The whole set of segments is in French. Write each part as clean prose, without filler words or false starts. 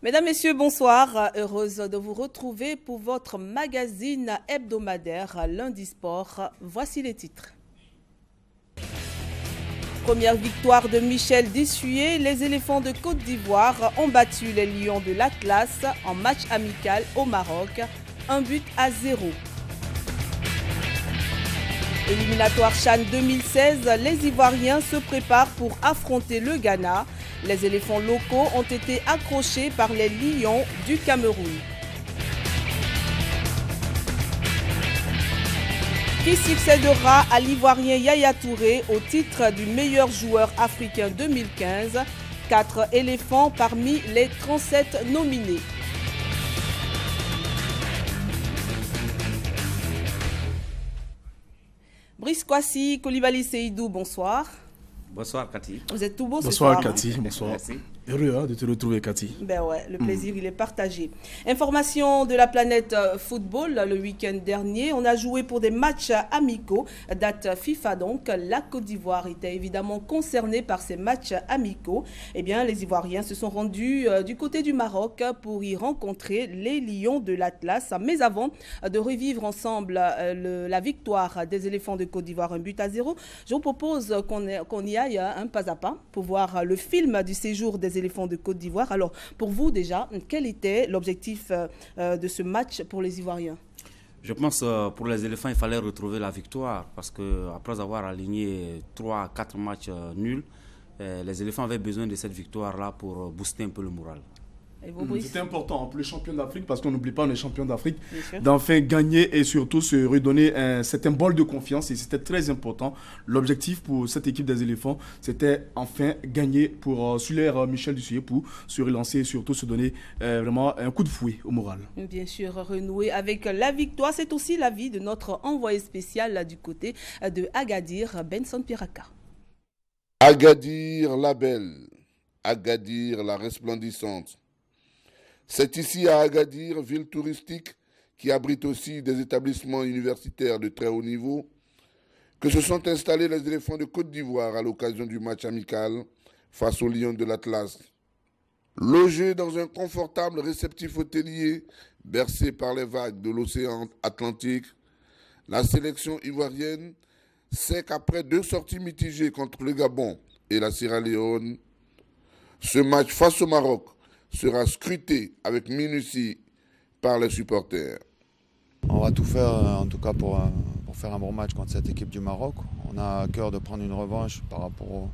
Mesdames, Messieurs, bonsoir. Heureuse de vous retrouver pour votre magazine hebdomadaire Lundi Sport. Voici les titres. Première victoire de Michel Dissué. Les éléphants de Côte d'Ivoire ont battu les Lions de l'Atlas en match amical au Maroc. 1-0. Éliminatoire CHAN 2016, les Ivoiriens se préparent pour affronter le Ghana. Les éléphants locaux ont été accrochés par les Lions du Cameroun. Qui succédera à l'Ivoirien Yaya Touré au titre du meilleur joueur africain 2015? 4 éléphants parmi les 37 nominés. Brice Kwasi, Koulibaly Seydou, bonsoir. Bonsoir Cathy. Vous êtes tout beau ce soir. Bonsoir Cathy, bonsoir. Merci. Heureux de te retrouver Cathy. Ben ouais, le plaisir il est partagé. Information de la planète football, le week-end dernier, on a joué pour des matchs amicaux, date FIFA donc. La Côte d'Ivoire était évidemment concernée par ces matchs amicaux. Eh bien, les Ivoiriens se sont rendus du côté du Maroc pour y rencontrer les Lions de l'Atlas. Mais avant de revivre ensemble la victoire des éléphants de Côte d'Ivoire, 1-0, je vous propose qu'on y aille un pas à pas pour voir le film du séjour des éléphants de Côte d'Ivoire. Alors, pour vous déjà, quel était l'objectif de ce match pour les Ivoiriens? Je pense pour les éléphants, il fallait retrouver la victoire parce qu'après avoir aligné 3-4 matchs nuls, les éléphants avaient besoin de cette victoire-là pour booster un peu le moral. C'était important pour les champions d'Afrique, parce qu'on n'oublie pas, on est champions d'Afrique, d'enfin gagner et surtout se redonner un certain bol de confiance. Et c'était très important. L'objectif pour cette équipe des éléphants, c'était enfin gagner pour sur l'air Michel Dissué, pour se relancer et surtout se donner vraiment un coup de fouet au moral. Bien sûr, renouer avec la victoire. C'est aussi l'avis de notre envoyé spécial là, du côté de Agadir, Benson Piraka. Agadir la belle, Agadir la resplendissante. C'est ici à Agadir, ville touristique qui abrite aussi des établissements universitaires de très haut niveau, que se sont installés les éléphants de Côte d'Ivoire à l'occasion du match amical face aux Lions de l'Atlas. Logés dans un confortable réceptif hôtelier bercé par les vagues de l'océan Atlantique, la sélection ivoirienne sait qu'après 2 sorties mitigées contre le Gabon et la Sierra Leone, ce match face au Maroc sera scruté avec minutie par les supporters. On va tout faire en tout cas pour faire un bon match contre cette équipe du Maroc. On a à cœur de prendre une revanche par rapport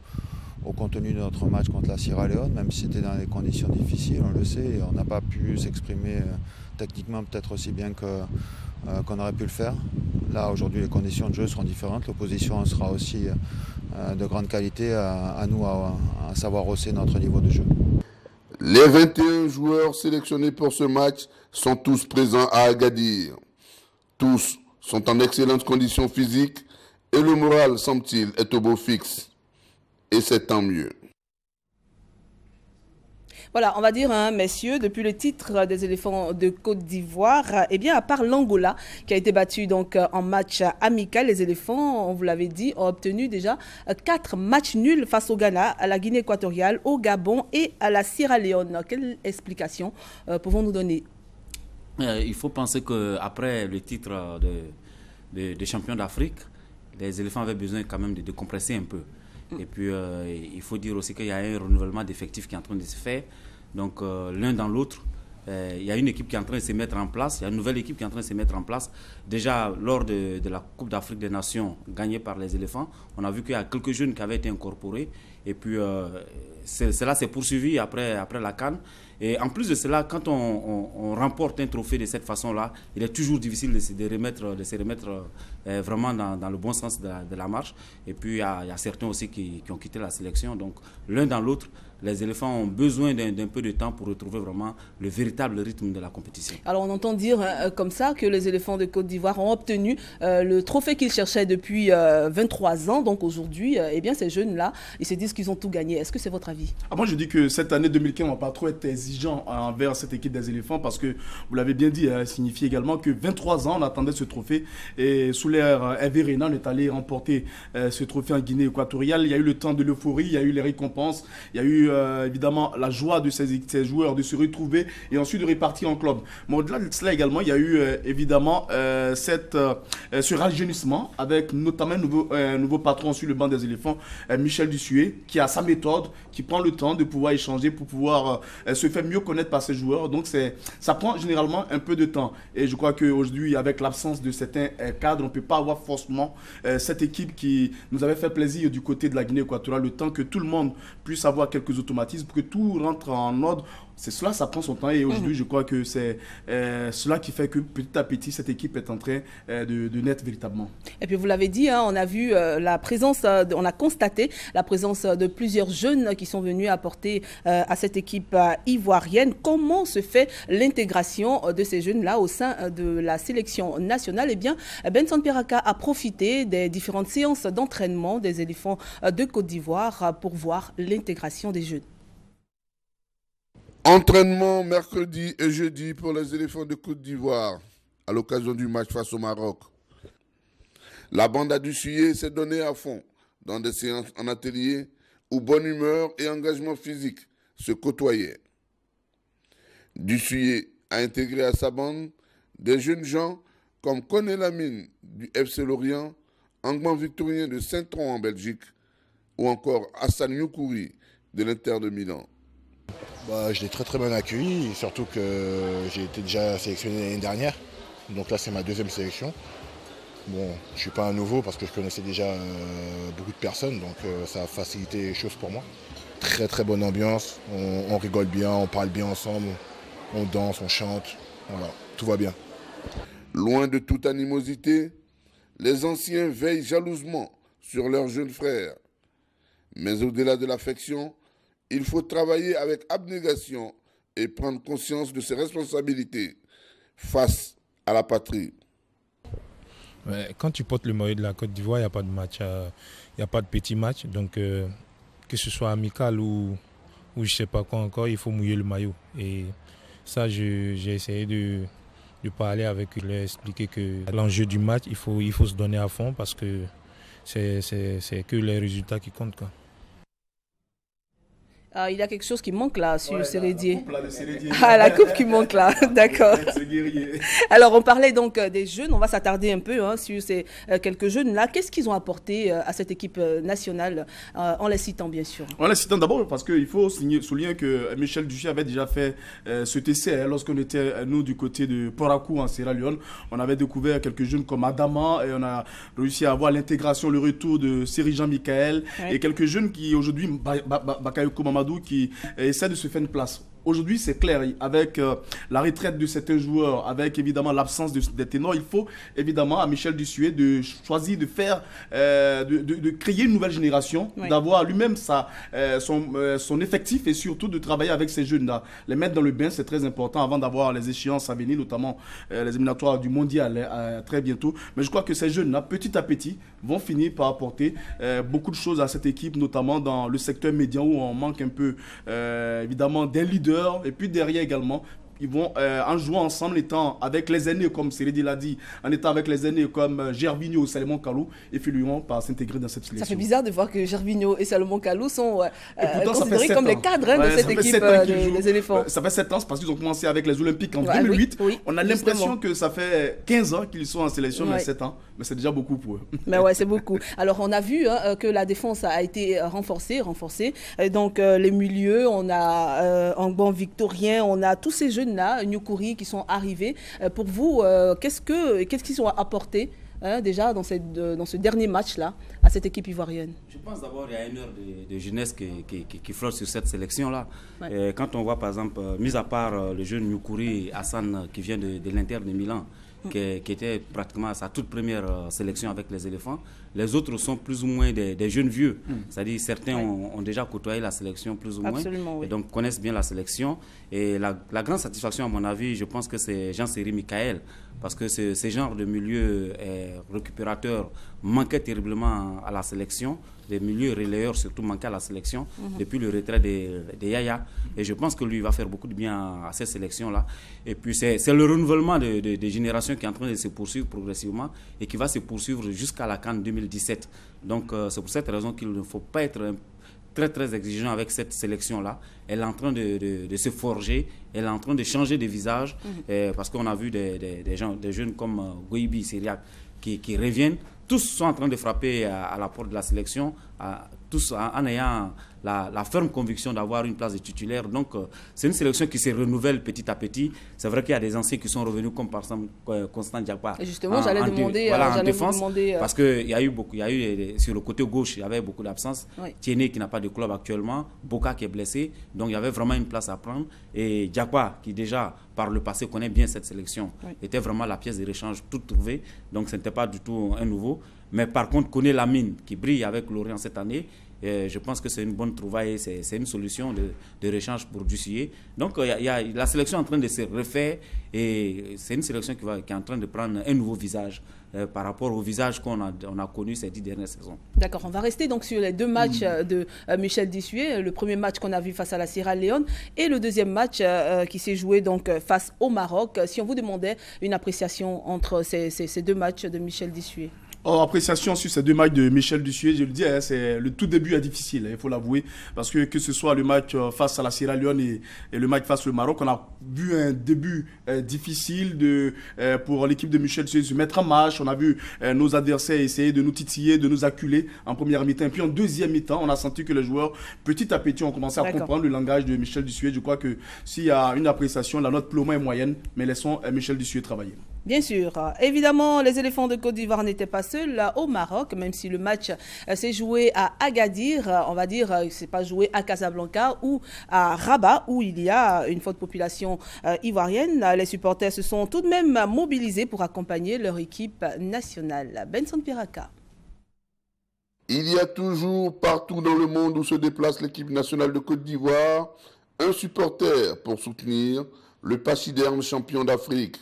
au contenu de notre match contre la Sierra Leone, même si c'était dans des conditions difficiles, on le sait, et on n'a pas pu s'exprimer techniquement peut-être aussi bien qu'on aurait pu le faire. Là aujourd'hui les conditions de jeu seront différentes, l'opposition sera aussi de grande qualité, à nous à savoir hausser notre niveau de jeu. Les 21 joueurs sélectionnés pour ce match sont tous présents à Agadir. Tous sont en excellentes conditions physiques et le moral, semble-t-il, est au beau fixe. Et c'est tant mieux. Voilà, on va dire, hein, messieurs, depuis le titre des éléphants de Côte d'Ivoire, eh bien, à part l'Angola, qui a été battu donc en match amical, les éléphants, on vous l'avait dit, ont obtenu déjà 4 matchs nuls face au Ghana, à la Guinée équatoriale, au Gabon et à la Sierra Leone. Quelle explication pouvons-nous donner? Il faut penser qu'après le titre de champion d'Afrique, les éléphants avaient besoin quand même de décompresser un peu. Et puis, il faut dire aussi qu'il y a un renouvellement d'effectifs qui est en train de se faire. Donc, l'un dans l'autre, il y a une équipe qui est en train de se mettre en place. Il y a une nouvelle équipe qui est en train de se mettre en place. Déjà, lors de la Coupe d'Afrique des Nations gagnée par les éléphants, on a vu qu'il y a quelques jeunes qui avaient été incorporés. Et puis, cela s'est poursuivi après la CAN. Et en plus de cela, quand on remporte un trophée de cette façon-là, il est toujours difficile de se remettre vraiment dans le bon sens de la marche. Et puis, il y a certains aussi qui ont quitté la sélection. Donc, l'un dans l'autre, les éléphants ont besoin d'un peu de temps pour retrouver vraiment le véritable rythme de la compétition. Alors, on entend dire comme ça que les éléphants de Côte d'Ivoire ont obtenu le trophée qu'ils cherchaient depuis 23 ans. Donc, aujourd'hui, eh bien, ces jeunes-là, ils se disent qu'ils ont tout gagné. Est-ce que c'est votre avis? Moi, je dis que cette année 2015, on ne va pas trop être hésité exigeant envers cette équipe des éléphants parce que, vous l'avez bien dit, signifie également que 23 ans, on attendait ce trophée. Et sous l'ère Hervé Renard, on est allé remporter ce trophée en Guinée équatoriale. Il y a eu le temps de l'euphorie, il y a eu les récompenses, il y a eu évidemment la joie de ces joueurs de se retrouver et ensuite de répartir en club. Mais au-delà de cela également, il y a eu évidemment ce rajeunissement avec notamment un nouveau patron sur le banc des éléphants, Michel Dussuet, qui a sa méthode, qui prend le temps de pouvoir échanger pour pouvoir se faire mieux connaître par ses joueurs. Donc ça prend généralement un peu de temps. Et je crois qu'aujourd'hui, avec l'absence de certains cadres, on ne peut pas avoir forcément cette équipe qui nous avait fait plaisir du côté de la Guinée équatoriale, le temps que tout le monde puisse avoir quelques automatismes, pour que tout rentre en ordre. C'est cela, ça prend son temps et aujourd'hui, je crois que c'est cela qui fait que petit à petit, cette équipe est en train de naître véritablement. Et puis vous l'avez dit, hein, on a vu la présence, on a constaté la présence de plusieurs jeunes qui sont venus apporter à cette équipe ivoirienne. Comment se fait l'intégration de ces jeunes-là au sein de la sélection nationale? Eh bien, Benson Piraka a profité des différentes séances d'entraînement des éléphants de Côte d'Ivoire pour voir l'intégration des jeunes. Entraînement mercredi et jeudi pour les éléphants de Côte d'Ivoire à l'occasion du match face au Maroc. La bande à Dussuet s'est donnée à fond dans des séances en atelier où bonne humeur et engagement physique se côtoyaient. Dussuet a intégré à sa bande des jeunes gens comme Koné Lamine du FC Lorient, Angban Victorien de Saint-Tron en Belgique ou encore Hassan Youkouri de l'Inter de Milan. Je l'ai très bien accueilli, surtout que j'ai été déjà sélectionné l'année dernière. Donc là c'est ma deuxième sélection. Bon, je ne suis pas un nouveau parce que je connaissais déjà beaucoup de personnes, donc ça a facilité les choses pour moi. Très bonne ambiance, on rigole bien, on parle bien ensemble, on danse, on chante, voilà, tout va bien. Loin de toute animosité, les anciens veillent jalousement sur leurs jeunes frères. Mais au-delà de l'affection, il faut travailler avec abnégation et prendre conscience de ses responsabilités face à la patrie. Quand tu portes le maillot de la Côte d'Ivoire, il n'y a pas de match, il n'y a pas de petit match. Donc que ce soit amical ou je ne sais pas quoi encore, il faut mouiller le maillot. Et ça, j'ai essayé de parler avec eux, de leur expliquer que l'enjeu du match, il faut se donner à fond parce que c'est que les résultats qui comptent, quoi. Il y a quelque chose qui manque là sur Sérédier. La coupe là, de Sérédier. Ah, la coupe qui manque là, d'accord. Alors on parlait donc des jeunes, on va s'attarder un peu sur ces quelques jeunes là. Qu'est-ce qu'ils ont apporté à cette équipe nationale, en les citant bien sûr? En les citant d'abord parce qu'il faut souligner que Michel Dussuet avait déjà fait ce essai lorsqu'on était nous du côté de Porakou en Sierra Leone. On avait découvert quelques jeunes comme Adama et on a réussi à avoir l'intégration, le retour de Seri Jean-Michael et quelques jeunes qui aujourd'hui, Bakayoko Mamadou, qui essaie de se faire une place. Aujourd'hui, c'est clair, avec la retraite de certains joueurs, avec évidemment l'absence des ténors, il faut évidemment à Michel Dussuet de choisir de faire, de créer une nouvelle génération, d'avoir lui-même son effectif et surtout de travailler avec ces jeunes-là. Les mettre dans le bain, c'est très important avant d'avoir les échéances à venir, notamment les éliminatoires du mondial très bientôt. Mais je crois que ces jeunes-là, petit à petit, vont finir par apporter beaucoup de choses à cette équipe, notamment dans le secteur médian où on manque un peu évidemment d'un leader. Et puis derrière également, ils vont en jouant ensemble, étant avec les aînés comme Sérédi l'a dit, en étant avec les aînés comme Gervinho ou Salomon Kalou, et finiront par s'intégrer dans cette sélection. Ça fait bizarre de voir que Gervinho et Salomon Kalou sont considérés comme les cadres de cette équipe des éléphants. Ça fait 7 ans parce qu'ils ont commencé avec les Olympiques en 2008. On a l'impression que ça fait 15 ans qu'ils sont en sélection, mais 7 ans. Mais c'est déjà beaucoup pour eux. Mais ouais, c'est beaucoup. Alors on a vu que la défense a été renforcée. Et donc les milieux, on a Angban Victorien, on a tous ces jeunes-là, Nyoukuri, qui sont arrivés. Pour vous, qu'est-ce qu'ils ont apporté déjà dans ce dernier match-là à cette équipe ivoirienne? Je pense d'abord qu'il y a une heure de jeunesse qui flotte sur cette sélection-là. Quand on voit par exemple, mis à part le jeune Nyoukuri Hassan qui vient de l'Inter de Milan, qui était pratiquement à sa toute première sélection avec les éléphants. Les autres sont plus ou moins des jeunes vieux. C'est-à-dire certains ont déjà côtoyé la sélection plus ou moins. Et donc connaissent bien la sélection. Et la grande satisfaction, à mon avis, je pense que c'est Jean-Séri Michael. Parce que ce genre de milieu récupérateur manquait terriblement à la sélection. des milieux relayeurs, surtout manquaient à la sélection depuis le retrait des Yaya. Et je pense que lui va faire beaucoup de bien à cette sélection-là. Et puis c'est le renouvellement des générations qui est en train de se poursuivre progressivement et qui va se poursuivre jusqu'à la CAN 2017. Donc c'est pour cette raison qu'il ne faut pas être très exigeant avec cette sélection-là. Elle est en train de se forger, elle est en train de changer de visage, parce qu'on a vu des jeunes comme Goibi, Syriac, qui reviennent. Tous sont en train de frapper à la porte de la sélection, tous en ayant la ferme conviction d'avoir une place de titulaire. Donc, c'est une sélection qui se renouvelle petit à petit. C'est vrai qu'il y a des anciens qui sont revenus, comme par exemple Constant Diakpa. Et justement, j'allais demander en défense, parce qu'il y a eu sur le côté gauche, il y avait beaucoup d'absence. Oui. Tiéné qui n'a pas de club actuellement, Boka qui est blessé. Donc, il y avait vraiment une place à prendre. Et Diakpa, qui déjà, par le passé, connaît bien cette sélection, était vraiment la pièce de rechange toute trouvée. Donc, ce n'était pas du tout un nouveau. Mais par contre, connaît Lamine qui brille avec Lorient cette année. Je pense que c'est une bonne trouvaille, c'est une solution de rechange pour Dussier. Donc il y a la sélection en train de se refaire et c'est une sélection qui est en train de prendre un nouveau visage par rapport au visage qu'on a connu ces 10 dernières saisons. D'accord, on va rester donc sur les deux matchs de Michel Dissué. Le premier match qu'on a vu face à la Sierra Leone et le deuxième match qui s'est joué donc face au Maroc. Si on vous demandait une appréciation entre ces deux matchs de Michel Dissué. Appréciation sur ces deux matchs de Michel Dissué, je le dis, c'est le tout début est difficile, il faut l'avouer, parce que ce soit le match face à la Sierra Leone et le match face au Maroc, on a vu un début difficile pour l'équipe de Michel Dissué se mettre en marche. On a vu nos adversaires essayer de nous titiller, de nous acculer en première mi-temps. Et puis en deuxième mi-temps, on a senti que les joueurs, petit à petit, ont commencé à comprendre le langage de Michel Dissué. Je crois que s'il y a une appréciation, la note plus ou moins est moyenne, mais laissons Michel Dissué travailler. Bien sûr. Évidemment, les éléphants de Côte d'Ivoire n'étaient pas seuls là, au Maroc, même si le match s'est joué à Agadir. On va dire c'est pas joué à Casablanca ou à Rabat, où il y a une forte population ivoirienne. Les supporters se sont tout de même mobilisés pour accompagner leur équipe nationale. Benson Piraka. Il y a toujours, partout dans le monde où se déplace l'équipe nationale de Côte d'Ivoire, un supporter pour soutenir le pachyderme champion d'Afrique.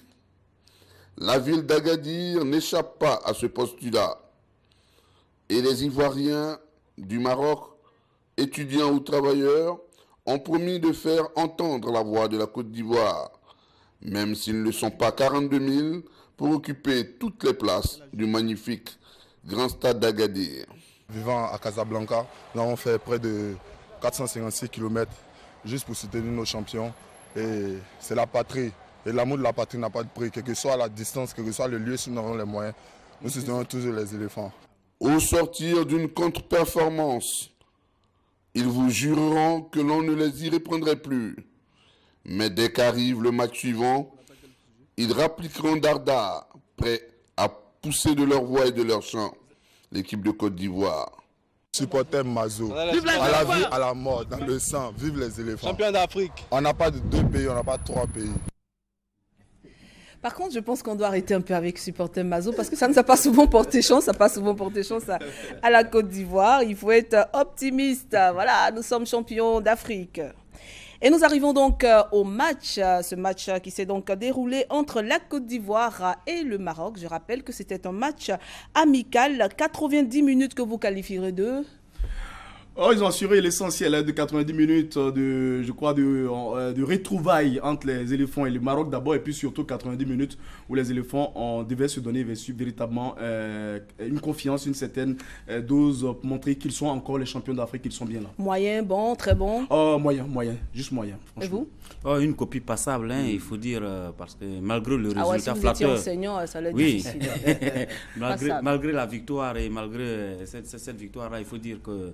La ville d'Agadir n'échappe pas à ce postulat. Et les Ivoiriens du Maroc, étudiants ou travailleurs, ont promis de faire entendre la voix de la Côte d'Ivoire, même s'ils ne sont pas 42 000 pour occuper toutes les places du magnifique grand stade d'Agadir. Vivant à Casablanca, nous avons fait près de 456 km juste pour soutenir nos champions. Et c'est la patrie. Et l'amour de la patrie n'a pas de prix, quelle que soit la distance, quel que soit le lieu, si nous avons les moyens. Nous soutenons toujours les éléphants. Au sortir d'une contre-performance, ils vous jureront que l'on ne les y reprendrait plus. Mais dès qu'arrive le match suivant, ils rappliqueront dardard, prêts à pousser de leur voix et de leur chant l'équipe de Côte d'Ivoire. Supporter Mazo, à la vie, à la mort, dans le sang, vive les éléphants. Champion d'Afrique. On n'a pas de 2 pays, on n'a pas 3 pays. Par contre, je pense qu'on doit arrêter un peu avec supporter Mazo parce que ça ne nous a pas souvent porté chance. Ça n'a pas souvent porté chance à la Côte d'Ivoire. Il faut être optimiste. Voilà, nous sommes champions d'Afrique. Et nous arrivons donc au match, ce match qui s'est donc déroulé entre la Côte d'Ivoire et le Maroc. Je rappelle que c'était un match amical, 90 minutes que vous qualifierez de... Oh, ils ont assuré l'essentiel de 90 minutes de retrouvailles entre les éléphants et le Maroc d'abord, et puis surtout 90 minutes où les éléphants devaient se donner véritablement une confiance, une certaine dose pour montrer qu'ils sont encore les champions d'Afrique, qu'ils sont bien là. Moyen, bon, très bon? Oh, moyen, juste moyen. Et vous? Oh, une copie passable, hein, il faut dire, parce que malgré le résultat si vous flatteur... enseignant, ça allait être difficile. malgré la victoire et malgré cette victoire-là, il faut dire que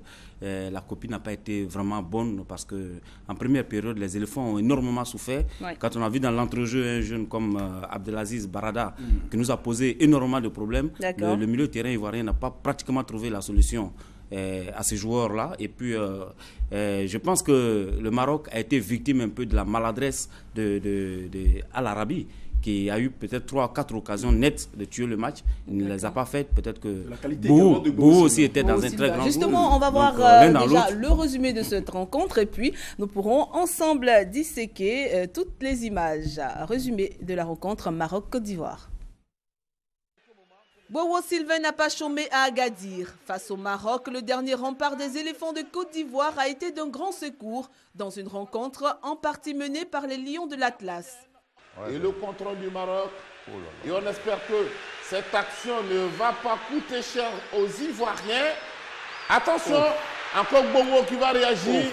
la copie n'a pas été vraiment bonne parce qu'en première période, les éléphants ont énormément souffert. Ouais. Quand on a vu dans l'entrejeu un jeune comme Abdelaziz Barada qui nous a posé énormément de problèmes, le milieu de terrain ivoirien n'a pas pratiquement trouvé la solution à ces joueurs-là. Et puis, je pense que le Maroc a été victime un peu de la maladresse Al-Arabi, qui a eu peut-être 3 ou 4 occasions nettes de tuer le match. Il ne les a pas faites. Peut-être que Bou aussi était dans un très grand groupe. Justement, on va voir déjà le résumé de cette rencontre et puis nous pourrons ensemble disséquer toutes les images. Résumé de la rencontre Maroc-Côte d'Ivoire. Bowo Sylvain n'a pas chômé à Agadir. Face au Maroc, le dernier rempart des éléphants de Côte d'Ivoire a été d'un grand secours dans une rencontre en partie menée par les Lions de l'Atlas. Et le contrôle du Maroc. Et on espère que cette action ne va pas coûter cher aux Ivoiriens. Attention, encore Bowo qui va réagir.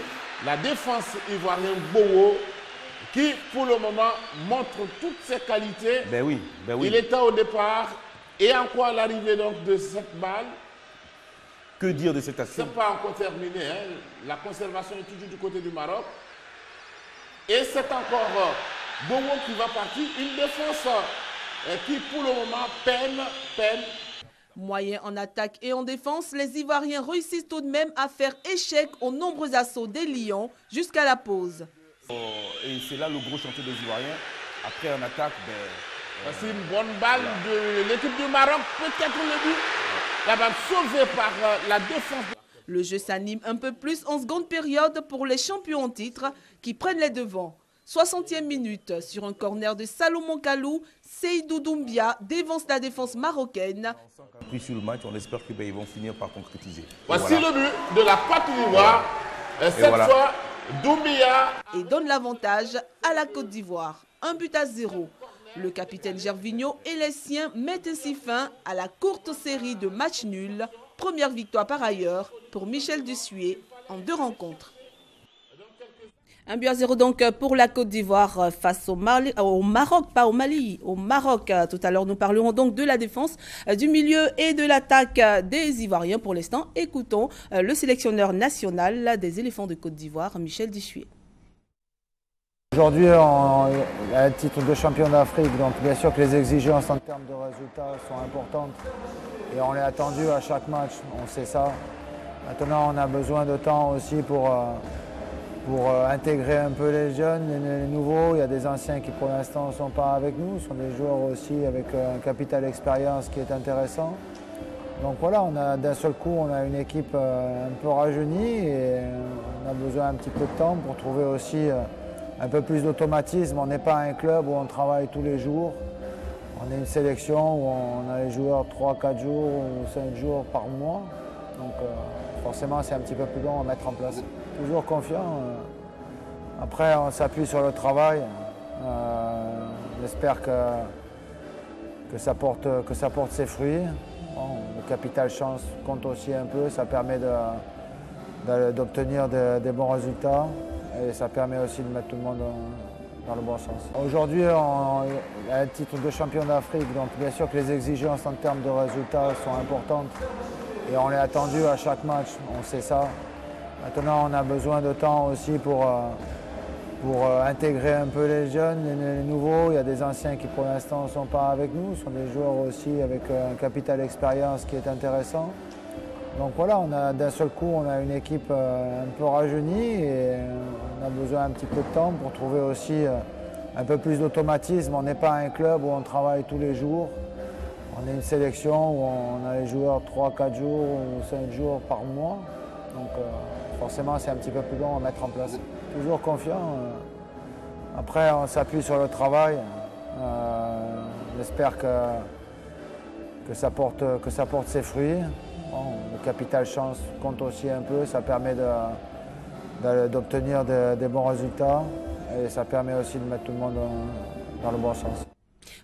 La défense ivoirienne Bowo qui, pour le moment, montre toutes ses qualités. Ben oui. Il était au départ. Et en quoi l'arrivée donc de cette balle? Que dire de cette action? Ce n'est pas encore terminé. Hein. La conservation est toujours du côté du Maroc. Et c'est encore Bowo qui va partir. Une défense qui, pour le moment, peine. Moyen en attaque et en défense, les Ivoiriens réussissent tout de même à faire échec aux nombreux assauts des Lions jusqu'à la pause. Et c'est là le gros chantier des Ivoiriens. Après en attaque, c'est une bonne balle de l'équipe du Maroc, peut-être le but. La balle sauvée par la défense. Le jeu s'anime un peu plus en seconde période pour les champions en titre qui prennent les devants. 60e minute, sur un corner de Salomon Kalou, Seydou Doumbia dévance la défense marocaine. Puis sur le match, on espère qu'ils vont finir par concrétiser. Voici le but de la Côte d'Ivoire. Cette fois, Doumbia. Et donne l'avantage à la Côte d'Ivoire. 1-0. Le capitaine Gervinho et les siens mettent ainsi fin à la courte série de matchs nuls. Première victoire par ailleurs pour Michel Dussuet en 2 rencontres. 1-0 donc pour la Côte d'Ivoire face au Maroc, pas au Mali, au Maroc. Tout à l'heure, nous parlerons donc de la défense, du milieu et de l'attaque des Ivoiriens. Pour l'instant, écoutons le sélectionneur national des éléphants de Côte d'Ivoire, Michel Dussuet. Aujourd'hui, on a un titre de champion d'Afrique, donc bien sûr que les exigences en termes de résultats sont importantes et on est attendu à chaque match, on sait ça. Maintenant, on a besoin de temps aussi pour intégrer un peu les jeunes, les nouveaux. Il y a des anciens qui pour l'instant ne sont pas avec nous, ce sont des joueurs aussi avec un capital d'expérience qui est intéressant. Donc voilà, d'un seul coup, on a une équipe un peu rajeunie et on a besoin un petit peu de temps pour trouver aussi un peu plus d'automatisme. On n'est pas un club où on travaille tous les jours. On est une sélection où on a les joueurs 3-4 jours ou 5 jours par mois. Donc forcément, c'est un petit peu plus long à mettre en place. Toujours confiant. Après, on s'appuie sur le travail. J'espère que ça porte ses fruits. Bon, le capital chance compte aussi un peu. Ça permet d'obtenir des bons résultats. Et ça permet aussi de mettre tout le monde dans le bon sens. Aujourd'hui, on a un titre de champion d'Afrique, donc bien sûr que les exigences en termes de résultats sont importantes. Et on est attendu à chaque match, on sait ça. Maintenant, on a besoin de temps aussi pour intégrer un peu les jeunes, les nouveaux. Il y a des anciens qui pour l'instant ne sont pas avec nous, ce sont des joueurs aussi avec un capital d'expérience qui est intéressant. Donc voilà, d'un seul coup, on a une équipe un peu rajeunie et on a besoin un petit peu de temps pour trouver aussi un peu plus d'automatisme. On n'est pas un club où on travaille tous les jours. On est une sélection où on a les joueurs 3-4 jours ou 5 jours par mois. Donc forcément, c'est un petit peu plus long à mettre en place. Toujours confiant. Après, on s'appuie sur le travail. J'espère que ça porte ses fruits. Bon, le capital chance compte aussi un peu, ça permet d'obtenir des bons résultats et ça permet aussi de mettre tout le monde dans le bon sens.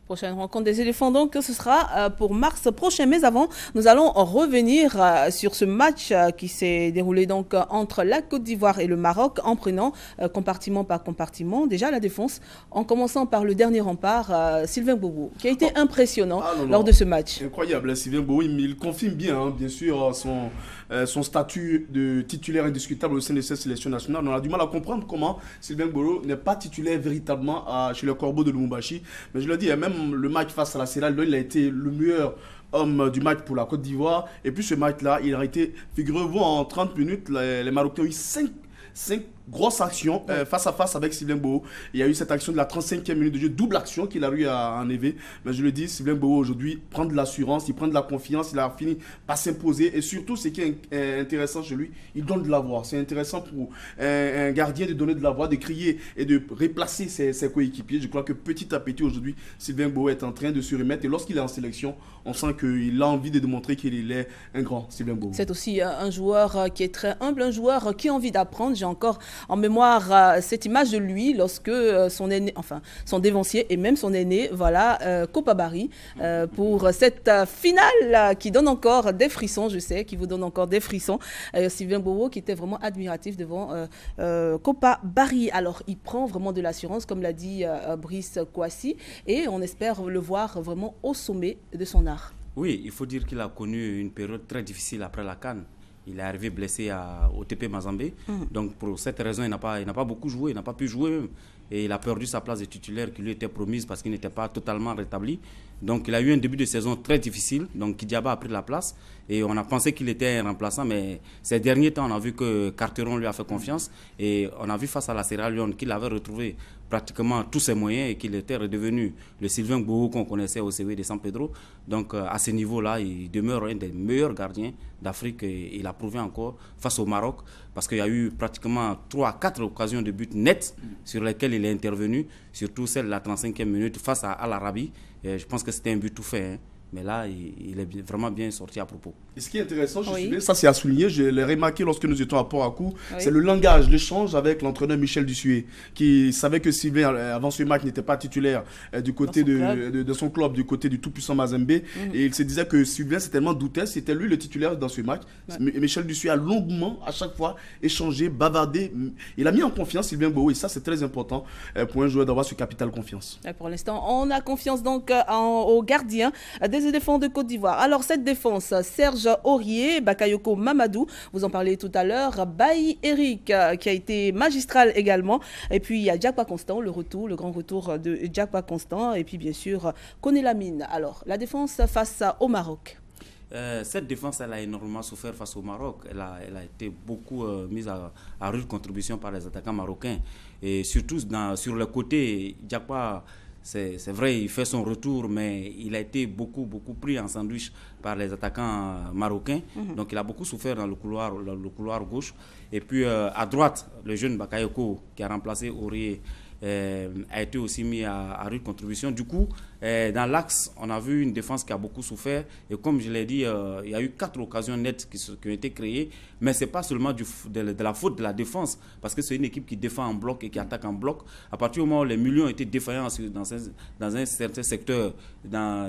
Prochaine rencontre des éléphants, donc, ce sera pour mars prochain. Mais avant, nous allons revenir sur ce match qui s'est déroulé donc entre la Côte d'Ivoire et le Maroc en prenant compartiment par compartiment. Déjà la défense, en commençant par le dernier rempart, Sylvain Bowo, qui a été impressionnant lors de ce match. Incroyable, Sylvain Bowo, il confirme bien sûr, son statut de titulaire indiscutable au sein de cette sélection nationale. On a du mal à comprendre comment Sylvain Bowo n'est pas titulaire véritablement chez le Corbeaux de Lubumbashi. Mais je le dis, même le match face à la Sierra Leone, il a été le meilleur homme du match pour la Côte d'Ivoire. Et puis ce match-là, il a été, figurez-vous, en 30 minutes, les Marocains ont eu 5 grosse action face à face avec Sylvain Boho. Il y a eu cette action de la 35e minute de jeu, double action qu'il a eu à enlever. Mais je le dis, Sylvain Boho aujourd'hui prend de l'assurance, il prend de la confiance, il a fini par s'imposer. Et surtout, ce qui est intéressant chez lui, il donne de la voix. C'est intéressant pour un gardien de donner de la voix, de crier et de replacer ses coéquipiers. Je crois que petit à petit aujourd'hui, Sylvain Boho est en train de se remettre. Et lorsqu'il est en sélection, on sent qu'il a envie de démontrer qu'il est un grand Sylvain Boho. C'est aussi un joueur qui est très humble, un joueur qui a envie d'apprendre. J'ai encore en mémoire cette image de lui lorsque son aîné, enfin son dévancier et même son aîné, voilà, Kopa Barry, pour cette finale qui donne encore des frissons, je sais, qui vous donne encore des frissons. Sylvain Boho qui était vraiment admiratif devant Kopa Barry. Alors il prend vraiment de l'assurance, comme l'a dit Brice Kouassi, et on espère le voir vraiment au sommet de son art. Oui, il faut dire qu'il a connu une période très difficile après la CAN. Il est arrivé blessé au TP Mazembe. Donc, pour cette raison, il n'a pas beaucoup joué. Il n'a pas pu jouer même. Et il a perdu sa place de titulaire qui lui était promise parce qu'il n'était pas totalement rétabli. Donc, il a eu un début de saison très difficile. Donc, Kidiaba a pris la place. Et on a pensé qu'il était un remplaçant. Mais ces derniers temps, on a vu que Carteron lui a fait confiance. Et on a vu face à la Sierra Leone qu'il avait retrouvé pratiquement tous ses moyens et qu'il était redevenu le Sylvain Boho qu'on connaissait au CV de San Pedro. Donc, à ce niveau-là, il demeure un des meilleurs gardiens d'Afrique. Et il a prouvé encore face au Maroc. Parce qu'il y a eu pratiquement 3 à 4 occasions de but nettes sur lesquelles il est intervenu, surtout celle de la 35e minute face à l'Arabie. Je pense que c'était un but tout fait, hein. Mais là, il est vraiment bien sorti à propos. Et ce qui est intéressant, ça c'est à souligner, je l'ai remarqué lorsque nous étions à Port-à-Coup, c'est le langage, l'échange avec l'entraîneur Michel Dussuet, qui savait que Sylvain, avant ce match, n'était pas titulaire du côté de son club, du côté du tout-puissant Mazembe. Et il se disait que Sylvain s'est tellement douté, c'était lui le titulaire dans ce match. Michel Dussuet a longuement, à chaque fois, échangé, bavardé. Il a mis en confiance Sylvain Boho, et ça c'est très important pour un joueur d'avoir ce capital confiance. Et pour l'instant, on a confiance donc au gardien des éléphants de Côte d'Ivoire. Alors cette défense, Serge Aurier, Bakayoko Mamadou, vous en parlez tout à l'heure, Bailly Eric qui a été magistral également, et puis il y a Diakwa Constant, le grand retour de Diakwa Constant, et puis bien sûr Koné Lamine. Alors la défense face au Maroc. Cette défense, elle a énormément souffert face au Maroc. Elle a été beaucoup mise à rude contribution par les attaquants marocains. Et surtout sur le côté, Diakwa, c'est vrai, il fait son retour, mais il a été beaucoup pris en sandwich par les attaquants marocains. Donc il a beaucoup souffert dans le couloir gauche. Et puis à droite, le jeune Bakayoko qui a remplacé Aurier a été aussi mis à rude contribution. Du coup, dans l'axe, on a vu une défense qui a beaucoup souffert. Et comme je l'ai dit, il y a eu 4 occasions nettes qui ont été créées. Mais ce n'est pas seulement de la faute de la défense, parce que c'est une équipe qui défend en bloc et qui attaque en bloc. À partir du moment où les milieux ont été défaillants dans un certain secteur,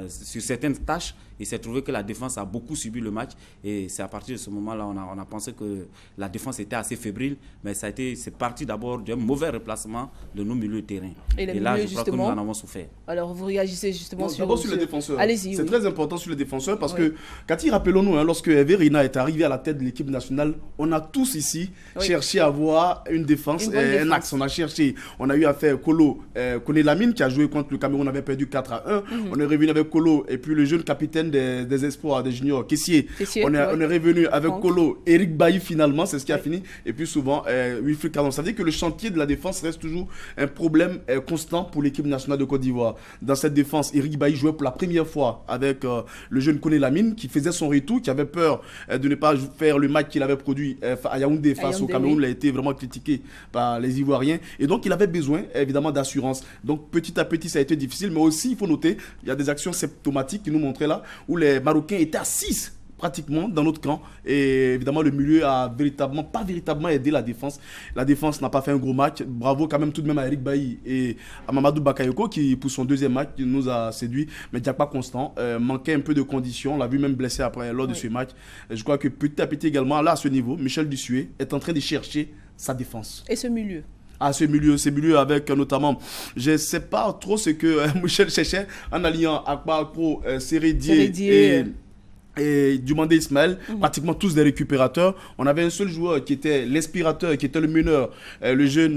sur certaines tâches, il s'est trouvé que la défense a beaucoup subi le match. Et c'est à partir de ce moment-là, on a pensé que la défense était assez fébrile. Mais c'est parti d'abord d'un mauvais replacement de nos milieux de terrain. Et là, je crois que nous en avons souffert. Alors, vous réagissez justement sur les défenseurs. Allez-y. C'est très important sur les défenseurs parce que, Cathy, rappelons-nous, lorsque Verina est arrivé à la tête de l'équipe nationale, on a tous ici cherché à avoir une défense, un axe. On a cherché, on a eu affaire Kolo, Koné Lamine qui a joué contre le Cameroun, on avait perdu 4-1. On est revenu avec Kolo et puis le jeune capitaine des espoirs, des juniors, Kessier. On est revenu avec Kolo, Eric Bailly finalement, c'est ce qui a fini. Et puis souvent, Wilfried Caron. Ça veut dire que le chantier de la défense reste toujours un problème constant pour l'équipe nationale de Côte d'Ivoire. Dans cette défense, Eric Bailly jouait pour la première fois avec le jeune Koné Lamine qui faisait son retour, qui avait peur de ne pas faire le match qu'il avait produit à Yaoundé face au Cameroun. Il a été vraiment critiqué par les Ivoiriens. Et donc, il avait besoin évidemment d'assurance. Donc, petit à petit, ça a été difficile. Mais aussi, il faut noter, il y a des actions symptomatiques qui nous montraient là, où les Marocains étaient à 6 pratiquement dans notre camp, et évidemment le milieu a pas véritablement aidé la défense. La défense n'a pas fait un gros match. Bravo quand même tout de même à Eric Bailly et à Mamadou Bakayoko qui pour son deuxième match nous a séduit, mais Diakwa Constant manquait un peu de conditions, on l'a vu même blessé après lors de ce match. Je crois que petit à petit également là à ce niveau, Michel Dussuet est en train de chercher sa défense. Et ce milieu ces milieux avec notamment, je ne sais pas trop ce que Michel cherchait en alliant Akpa Akpo, Sérédié et et Diomandé Ismaël, pratiquement tous des récupérateurs. On avait un seul joueur qui était l'inspirateur, qui était le meneur, le jeune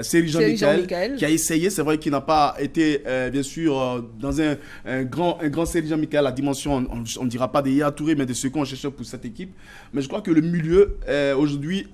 Seri Jean-Michel, qui a essayé. C'est vrai qu'il n'a pas été, bien sûr, dans un grand Seri Jean-Michel, la dimension, on ne dira pas des Yaya Touré, mais de ce qu'on cherchait pour cette équipe. Mais je crois que le milieu, aujourd'hui,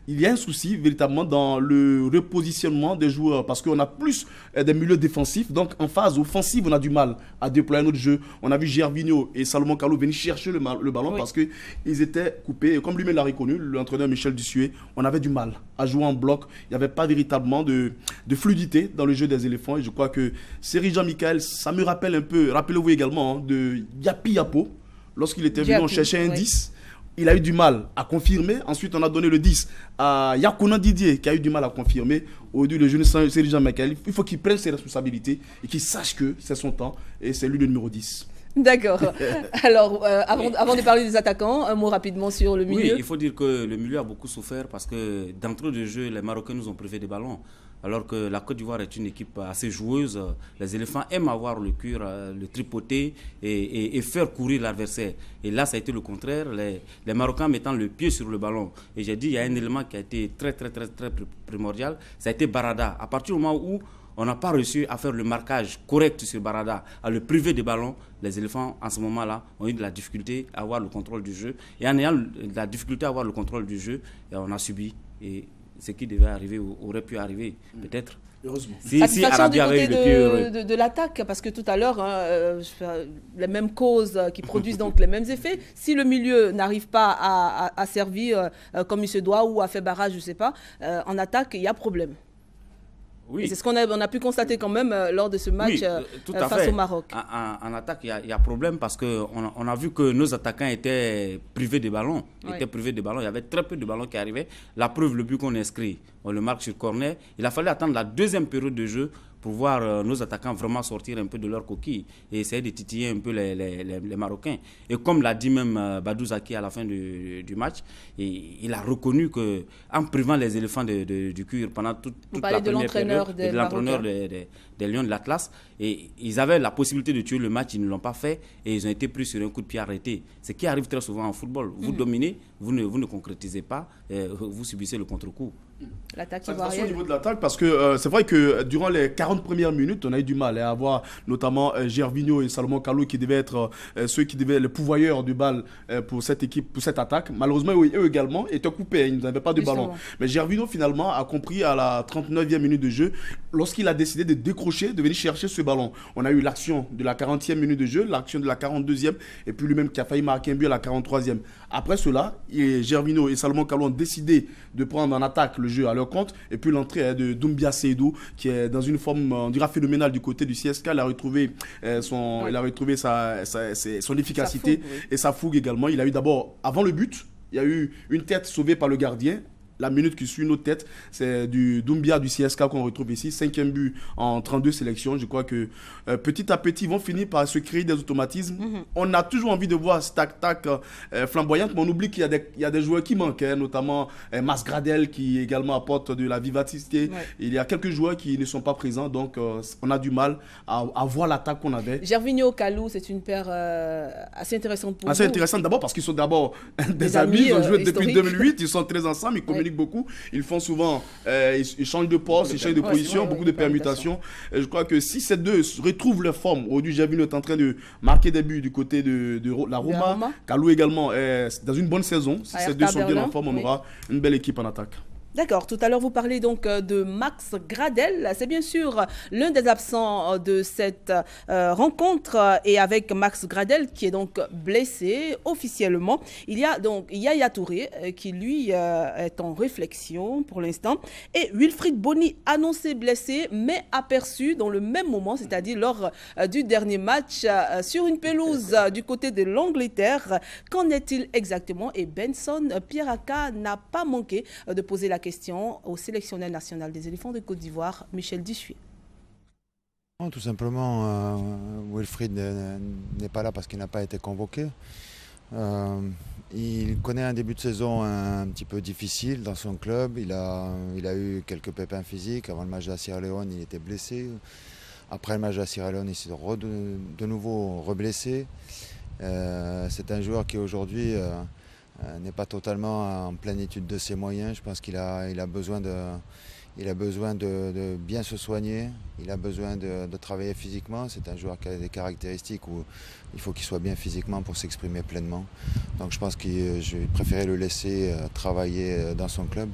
il y a un souci véritablement dans le repositionnement des joueurs, parce qu'on a plus des milieux défensifs. Donc en phase offensive, on a du mal à déployer notre jeu. On a vu Gervinho et Salomon Kalou venir chercher le ballon parce qu'ils étaient coupés. Et comme lui-même l'a reconnu, l'entraîneur Michel Dussuet, on avait du mal à jouer en bloc. Il n'y avait pas véritablement de fluidité dans le jeu des éléphants. Et je crois que Seri Jean-Michel, ça me rappelle un peu, rappelez-vous également, de Yapi Yapo. Lorsqu'il était venu, on cherchait un 10. Il a eu du mal à confirmer. Ensuite, on a donné le 10 à Yakounan Didier, qui a eu du mal à confirmer. Aujourd'hui, le jeune Seri Jean-Michel, il faut qu'il prenne ses responsabilités et qu'il sache que c'est son temps et c'est lui le numéro 10. D'accord. Alors, avant de parler des attaquants, un mot rapidement sur le milieu. Oui, il faut dire que le milieu a beaucoup souffert parce que d'entrée de jeu, les Marocains nous ont privé des ballons. Alors que la Côte d'Ivoire est une équipe assez joueuse. Les éléphants aiment avoir le cœur, le tripoter et faire courir l'adversaire. Et là, ça a été le contraire. Les Marocains mettant le pied sur le ballon. Et j'ai dit, il y a un élément qui a été très primordial. Ça a été Barada. À partir du moment où on n'a pas réussi à faire le marquage correct sur Barada, à le priver des ballons, les éléphants, en ce moment-là, ont eu de la difficulté à avoir le contrôle du jeu. Et en ayant de la difficulté à avoir le contrôle du jeu, on a subi. Et ce qui devait arriver aurait pu arriver, peut-être. Heureusement. Si Arabi avait eu le pied heureux. De l'attaque, parce que tout à l'heure, les mêmes causes qui produisent donc les mêmes effets. Si le milieu n'arrive pas à servir comme il se doit ou à faire barrage, je ne sais pas, en attaque, il y a problème. Oui. C'est ce qu'on a pu constater quand même lors de ce match face au Maroc. En attaque, il y a problème parce qu'on a vu que nos attaquants étaient privés de ballons. Il y avait très peu de ballons qui arrivaient. La preuve, le but qu'on inscrit, on le marque sur corner. Il a fallu attendre la deuxième période de jeu pour voir nos attaquants vraiment sortir un peu de leur coquille et essayer de titiller un peu les Marocains. Et comme l'a dit même Badou Zaki à la fin du match, il a reconnu qu'en privant les éléphants du cuir pendant toute la première période, de l'entraîneur des Lions de l'Atlas, et ils avaient la possibilité de tuer le match, ils ne l'ont pas fait et ils ont été pris sur un coup de pied arrêté. Ce qui arrive très souvent en football. Vous dominez, vous ne concrétisez pas, vous subissez le contre-coup. L'attaque au niveau de l'attaque, parce que c'est vrai que durant les 40 premières minutes, on a eu du mal à avoir notamment Gervinho et Salomon Kalou qui devaient être ceux qui devaient être les pourvoyeurs du bal pour cette équipe, pour cette attaque. Malheureusement, eux également étaient coupés, ils n'avaient pas de ballon. Mais Gervinho finalement a compris à la 39e minute de jeu, lorsqu'il a décidé de décrocher, de venir chercher ce ballon. On a eu l'action de la 40e minute de jeu, l'action de la 42e, et puis lui-même qui a failli marquer un but à la 43e. Après cela, Gervinho et Salomon Kalou ont décidé de prendre en attaque le jeu à leur compte, et puis l'entrée de Doumbia Seydou qui est dans une forme on dirait phénoménale du côté du CSK. Il a retrouvé son efficacité et sa fougue également. Il a eu d'abord, avant le but, il y a eu une tête sauvée par le gardien. La minute qui suit notre tête, c'est du Doumbia du CSK qu'on retrouve ici. 5e but en 32 sélections. Je crois que petit à petit, ils vont finir par se créer des automatismes. On a toujours envie de voir cette attaque flamboyante, mais on oublie qu'il y a des joueurs qui manquent, notamment Mas Gradel qui également apporte de la vivacité. Il y a quelques joueurs qui ne sont pas présents, donc on a du mal à voir l'attaque qu'on avait. Gervinho, Kalou, c'est une paire assez intéressante pour vous. Assez intéressante d'abord parce qu'ils sont d'abord des amis, ils ont joué depuis 2008, ils sont très ensemble, ils communiquent beaucoup. Ils font souvent, ils changent de poste, ils changent de position, beaucoup de permutations. Et je crois que si ces deux retrouvent leur forme, aujourd'hui Gervinho est en train de marquer des buts du côté de la Roma, Kalou également est dans une bonne saison. Si ces deux sont bien en forme, on aura une belle équipe en attaque. D'accord, tout à l'heure vous parlez donc de Max Gradel, c'est bien sûr l'un des absents de cette rencontre et avec Max Gradel qui est donc blessé officiellement. Il y a donc Yaya Touré qui lui est en réflexion pour l'instant et Wilfried Bony annoncé blessé mais aperçu dans le même moment, c'est-à-dire lors du dernier match sur une pelouse du côté de l'Angleterre. Qu'en est-il exactement? Et Benson Pieraka n'a pas manqué de poser la question au sélectionneur national des éléphants de Côte d'Ivoire, Michel Dussuet. Tout simplement, Wilfried n'est pas là parce qu'il n'a pas été convoqué. Il connaît un début de saison un petit peu difficile dans son club. Il a eu quelques pépins physiques. Avant le match de la Sierra Leone, il était blessé. Après le match de la Sierra Leone, il s'est de nouveau reblessé. C'est un joueur qui aujourd'hui n'est pas totalement en plénitude de ses moyens. Je pense qu'il a besoin de bien se soigner, il a besoin de travailler physiquement. C'est un joueur qui a des caractéristiques où il faut qu'il soit bien physiquement pour s'exprimer pleinement. Donc je pense que je préférais le laisser travailler dans son club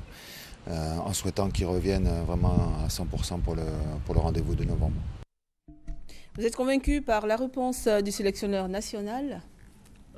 en souhaitant qu'il revienne vraiment à 100% pour le rendez-vous de novembre. Vous êtes convaincu par la réponse du sélectionneur national ?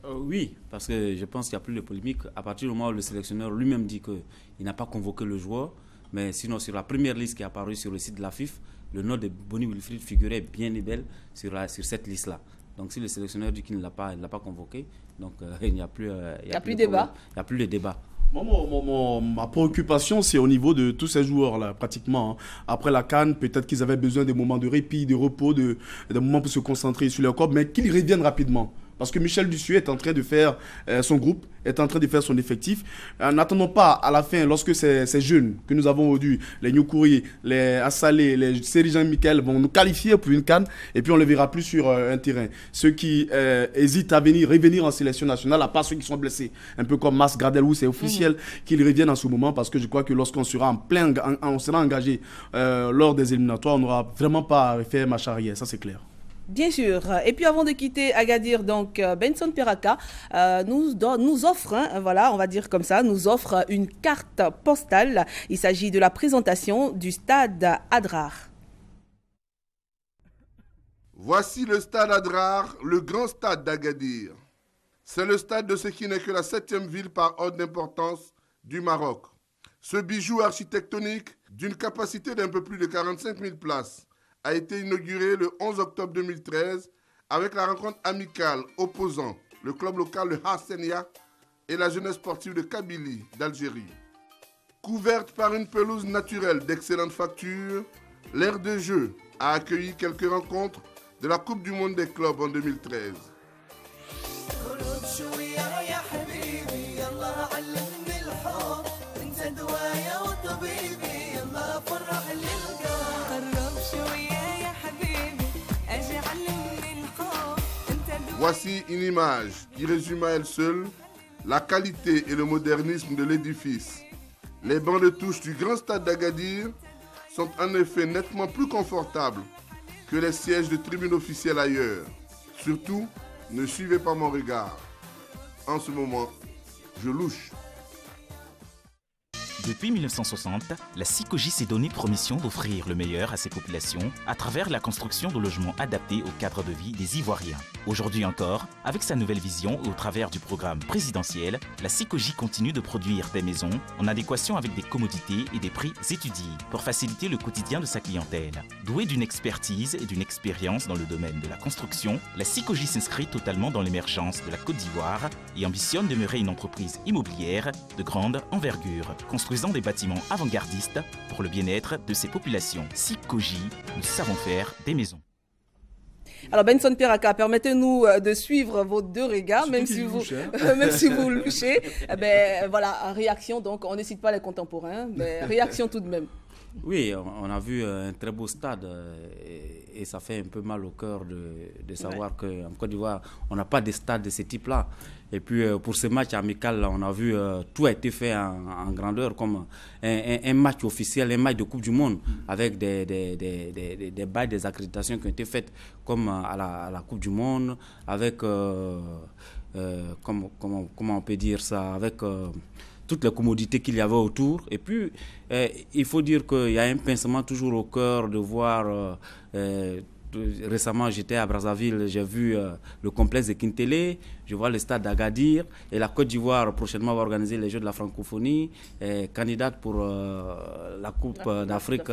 Oui, parce que je pense qu'il n'y a plus de polémique. À partir du moment où le sélectionneur lui-même dit qu'il n'a pas convoqué le joueur, mais sinon sur la première liste qui est apparue sur le site de la FIF, le nom de Bony Wilfried figurait bien et belle sur cette liste-là. Donc si le sélectionneur dit qu'il ne l'a pas convoqué, donc il n'y a plus de débat. Il n'y a plus de débat. Ma préoccupation, c'est au niveau de tous ces joueurs-là, pratiquement. Après la CAN, peut-être qu'ils avaient besoin de moments de répit, de repos, de moments pour se concentrer sur leur corps, mais qu'ils reviennent rapidement. Parce que Michel Dussuet est en train de faire son groupe, est en train de faire son effectif. N'attendons pas à la fin, lorsque ces jeunes que nous avons aujourd'hui, les Nyokouri, les Assalé, les Sérijan Michael vont nous qualifier pour une CAN et puis on ne les verra plus sur un terrain. Ceux qui hésitent à revenir en sélection nationale, à part ceux qui sont blessés, un peu comme Mas Gradel, où c'est officiel qu'ils reviennent en ce moment, parce que je crois que lorsqu'on sera on sera engagé lors des éliminatoires, on n'aura vraiment pas à refaire marche arrière, ça c'est clair. Bien sûr. Et puis avant de quitter Agadir, donc Benson Peraka nous offre, voilà, on va dire comme ça, nous offre une carte postale. Il s'agit de la présentation du stade Adrar. Voici le stade Adrar, le grand stade d'Agadir. C'est le stade de ce qui n'est que la 7e ville par ordre d'importance du Maroc. Ce bijou architectonique d'une capacité d'un peu plus de 45 000 places a été inauguré le 11 octobre 2013 avec la rencontre amicale opposant le club local de Hassenia et la jeunesse sportive de Kabylie d'Algérie. Couverte par une pelouse naturelle d'excellente facture, l'aire de jeu a accueilli quelques rencontres de la Coupe du Monde des clubs en 2013. Voici une image qui résume à elle seule la qualité et le modernisme de l'édifice. Les bancs de touche du grand stade d'Agadir sont en effet nettement plus confortables que les sièges de tribune officielle ailleurs. Surtout, ne suivez pas mon regard. En ce moment, je louche. Depuis 1960, la SICOGI s'est donné pour mission d'offrir le meilleur à ses populations à travers la construction de logements adaptés au cadre de vie des Ivoiriens. Aujourd'hui encore, avec sa nouvelle vision et au travers du programme présidentiel, la SICOGI continue de produire des maisons en adéquation avec des commodités et des prix étudiés pour faciliter le quotidien de sa clientèle. Douée d'une expertise et d'une expérience dans le domaine de la construction, la SICOGI s'inscrit totalement dans l'émergence de la Côte d'Ivoire et ambitionne de demeurer une entreprise immobilière de grande envergure, construisant des bâtiments avant-gardistes pour le bien-être de ses populations. SICOGI, nous savons faire des maisons. Alors Benson Peraka, permettez-nous de suivre vos deux regards, même si vous louchez. Voilà, réaction, donc on ne cite pas les contemporains, mais réaction tout de même. Oui, on a vu un très beau stade et ça fait un peu mal au cœur de savoir qu'en Côte d'Ivoire, on n'a pas de stade de ce type-là. Et puis pour ce match amical, on a vu tout a été fait en grandeur comme un match officiel, un match de Coupe du Monde avec des bails, des accréditations qui ont été faites comme à la Coupe du Monde, avec, comment on peut dire ça, avec toutes les commodités qu'il y avait autour. Et puis, il faut dire qu'il y a un pincement toujours au cœur de voir... récemment, j'étais à Brazzaville, j'ai vu le complexe de Kintele, je vois le stade d'Agadir, et la Côte d'Ivoire prochainement va organiser les Jeux de la francophonie, candidate pour la Coupe d'Afrique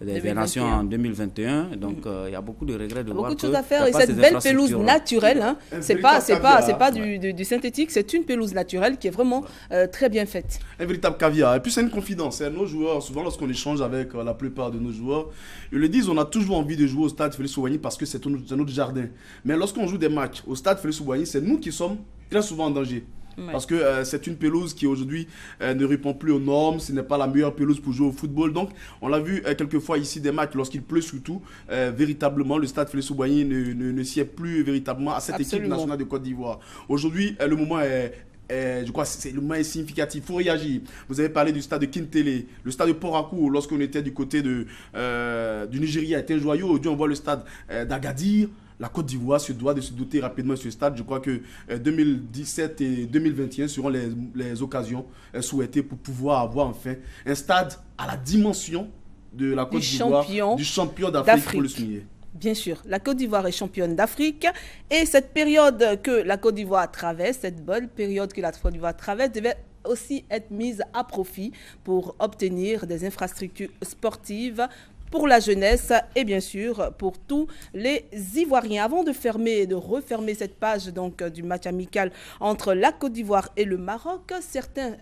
des Nations en 2021. Donc, il y a beaucoup de regrets de voir beaucoup de choses à faire, et cette belle pelouse naturelle, hein, c'est pas du synthétique, c'est une pelouse naturelle qui est vraiment très bien faite. Un véritable caviar. Et puis, c'est une confidence. Nos joueurs, souvent, lorsqu'on échange avec la plupart de nos joueurs, ils le disent, on a toujours envie de jouer au stade Félix-Houphouët-Boigny parce que c'est notre jardin. Mais lorsqu'on joue des matchs au stade Félix-Houphouët-Boigny, c'est nous qui sommes très souvent en danger. Parce que c'est une pelouse qui aujourd'hui ne répond plus aux normes, ce n'est pas la meilleure pelouse pour jouer au football. Donc on l'a vu quelquefois ici des matchs, lorsqu'il pleut surtout, véritablement le stade Félix Houphouët-Boigny ne sied plus véritablement à cette équipe nationale de Côte d'Ivoire. Aujourd'hui, le moment est... je crois que le moment est significatif, il faut réagir. Vous avez parlé du stade de Kintele, le stade de Port-Harcourt, lorsqu'on était du côté du Nigeria, était un joyau. Aujourd'hui, on voit le stade d'Agadir. La Côte d'Ivoire se doit de se doter rapidement de ce stade. Je crois que 2017 et 2021 seront les occasions souhaitées pour pouvoir avoir enfin un stade à la dimension de la Côte d'Ivoire, du champion d'Afrique, pour le souligner. Bien sûr, la Côte d'Ivoire est championne d'Afrique et cette période que la Côte d'Ivoire traverse, cette bonne période que la Côte d'Ivoire traverse, devait aussi être mise à profit pour obtenir des infrastructures sportives pour la jeunesse et bien sûr pour tous les Ivoiriens. Avant de fermer et de refermer cette page donc, du match amical entre la Côte d'Ivoire et le Maroc, certains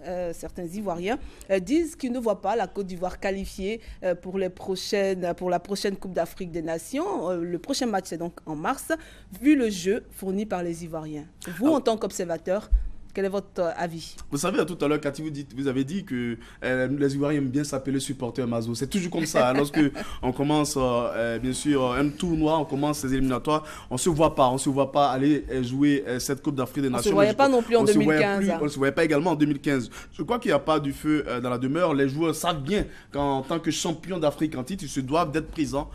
Ivoiriens disent qu'ils ne voient pas la Côte d'Ivoire qualifiée pour la prochaine Coupe d'Afrique des Nations. Le prochain match c'est donc en mars, vu le jeu fourni par les Ivoiriens. Vous, en tant qu'observateur, quel est votre avis? Vous savez, tout à l'heure, Cathy, vous avez dit que les Ivoiriens aiment bien s'appeler supporters Mazo. C'est toujours comme ça. Lorsque on commence, bien sûr, un tournoi, on commence ces éliminatoires, on ne se voit pas aller jouer cette Coupe d'Afrique des Nations. On ne se voyait pas non plus en 2015. On ne se voyait pas également en 2015. Je crois qu'il n'y a pas du feu dans la demeure. Les joueurs savent bien qu'en tant que champion d'Afrique en titre, ils se doivent d'être présents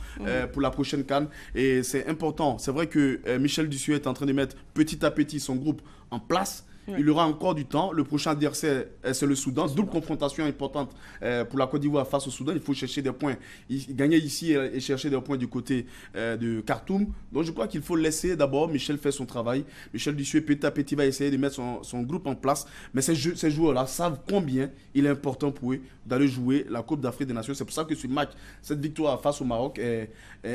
pour la prochaine CAN. Et c'est important. C'est vrai que Michel Dussuet est en train de mettre petit à petit son groupe en place. Il aura encore du temps. Le prochain adversaire, c'est le Soudan. Double confrontation importante pour la Côte d'Ivoire face au Soudan. Il faut chercher des points. Gagner ici et chercher des points du côté de Khartoum. Donc je crois qu'il faut laisser d'abord Michel faire son travail. Michel Dussuet, petit à petit, va essayer de mettre son groupe en place. Mais ces joueurs-là savent combien il est important pour eux d'aller jouer la Coupe d'Afrique des Nations. C'est pour ça que ce match, cette victoire face au Maroc est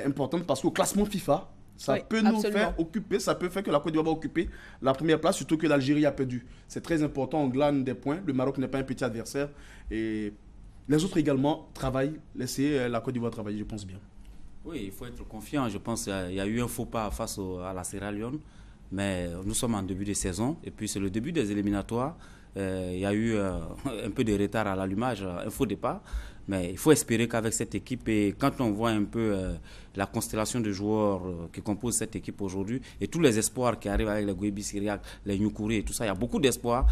importante parce qu'au classement FIFA, ça peut nous faire occuper, ça peut faire que la Côte d'Ivoire va occuper la première place, surtout que l'Algérie a perdu. C'est très important, on glane des points. Le Maroc n'est pas un petit adversaire. Et les autres également travaillent, laisser la Côte d'Ivoire travailler, je pense bien. Oui, il faut être confiant. Je pense qu'il y a eu un faux pas face à la Sierra Leone, mais nous sommes en début de saison et puis c'est le début des éliminatoires. Il y a eu un peu de retard à l'allumage, un faux départ. Mais il faut espérer qu'avec cette équipe, et quand on voit un peu la constellation de joueurs qui composent cette équipe aujourd'hui, et tous les espoirs qui arrivent avec les Gouébi Syriac, les Nyoukoury et tout ça, il y a beaucoup d'espoir.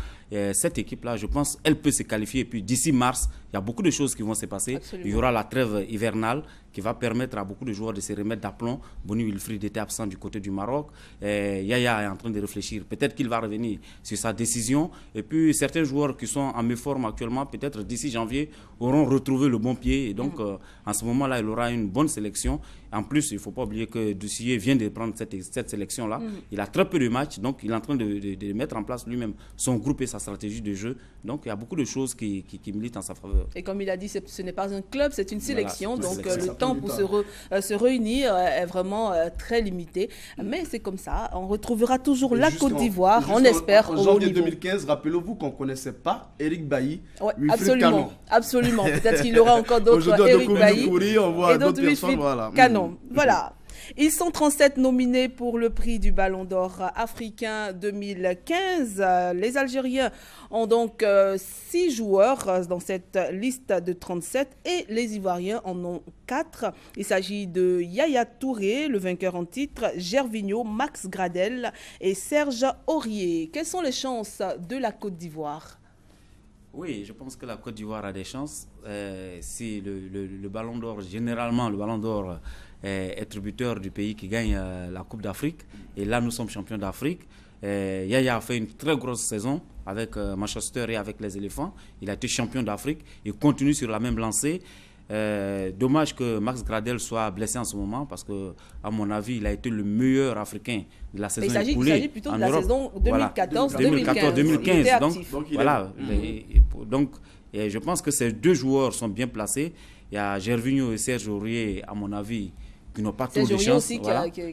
Cette équipe-là, je pense, elle peut se qualifier. Et puis d'ici mars, il y a beaucoup de choses qui vont se passer. Absolument. Il y aura la trêve hivernale qui va permettre à beaucoup de joueurs de se remettre d'aplomb. Boni Wilfried était absent du côté du Maroc. Yaya est en train de réfléchir. Peut-être qu'il va revenir sur sa décision. Et puis certains joueurs qui sont en méforme actuellement, peut-être d'ici janvier, auront retrouvé le bon pied. Et donc, en ce moment-là, il aura une bonne sélection. En plus, il ne faut pas oublier que Dussuet vient de prendre cette sélection-là. Il a très peu de matchs, donc il est en train de mettre en place lui-même son groupe et sa stratégie de jeu. Donc, il y a beaucoup de choses qui militent en sa faveur. Et comme il a dit, ce n'est pas un club, c'est une sélection. Voilà, donc, le temps pour se réunir est vraiment très limité. Mais c'est comme ça. On retrouvera toujours la Côte d'Ivoire, on espère, en janvier 2015, rappelez-vous qu'on ne connaissait pas Eric Bailly. Ouais, absolument. Peut-être qu'il y aura encore d'autres Eric Bailly et d'autres personnes. Canon. Voilà. Ils sont 37 nominés pour le prix du Ballon d'Or africain 2015. Les Algériens ont donc 6 joueurs dans cette liste de 37 et les Ivoiriens en ont 4. Il s'agit de Yaya Touré, le vainqueur en titre, Gervinho, Max Gradel et Serge Aurier. Quelles sont les chances de la Côte d'Ivoire ? Oui, je pense que la Côte d'Ivoire a des chances. Si le Ballon d'Or, généralement, le Ballon d'Or est tributaire du pays qui gagne la Coupe d'Afrique. Et là, nous sommes champions d'Afrique. Yaya a fait une très grosse saison avec Manchester et avec les éléphants. Il a été champion d'Afrique. Il continue sur la même lancée. Dommage que Max Gradel soit blessé en ce moment parce que, à mon avis, il a été le meilleur africain de la saison écoulée. Il s'agit plutôt de la saison 2014-2015. Donc, je pense que ces deux joueurs sont bien placés. Il y a Gervinho et Serge Aurier, à mon avis, qui n'ont pas trop de chance, qui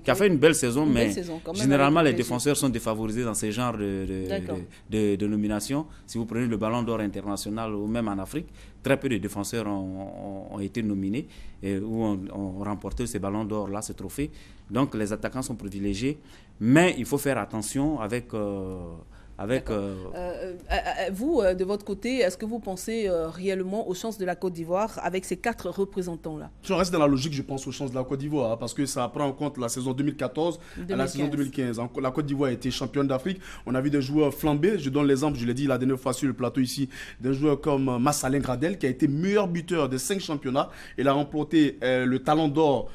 a fait une belle saison, mais généralement les défenseurs sont défavorisés dans ce genre de nomination. Si vous prenez le Ballon d'Or international ou même en Afrique, très peu de défenseurs ont été nominés ou ont remporté ces Ballons d'Or-là, ce trophée. Donc les attaquants sont privilégiés, mais il faut faire attention avec Avec, vous, de votre côté, est-ce que vous pensez réellement aux chances de la Côte d'Ivoire avec ces 4 représentants-là? Si on reste dans la logique, je pense aux chances de la Côte d'Ivoire, parce que ça prend en compte la saison 2014 à la saison 2015. La Côte d'Ivoire a été championne d'Afrique. On a vu des joueurs flamber. Je donne l'exemple, je l'ai dit la dernière fois sur le plateau ici, d'un joueur comme Massalin Gradel, qui a été meilleur buteur de 5 championnats. Il a remporté le Talon d'Or,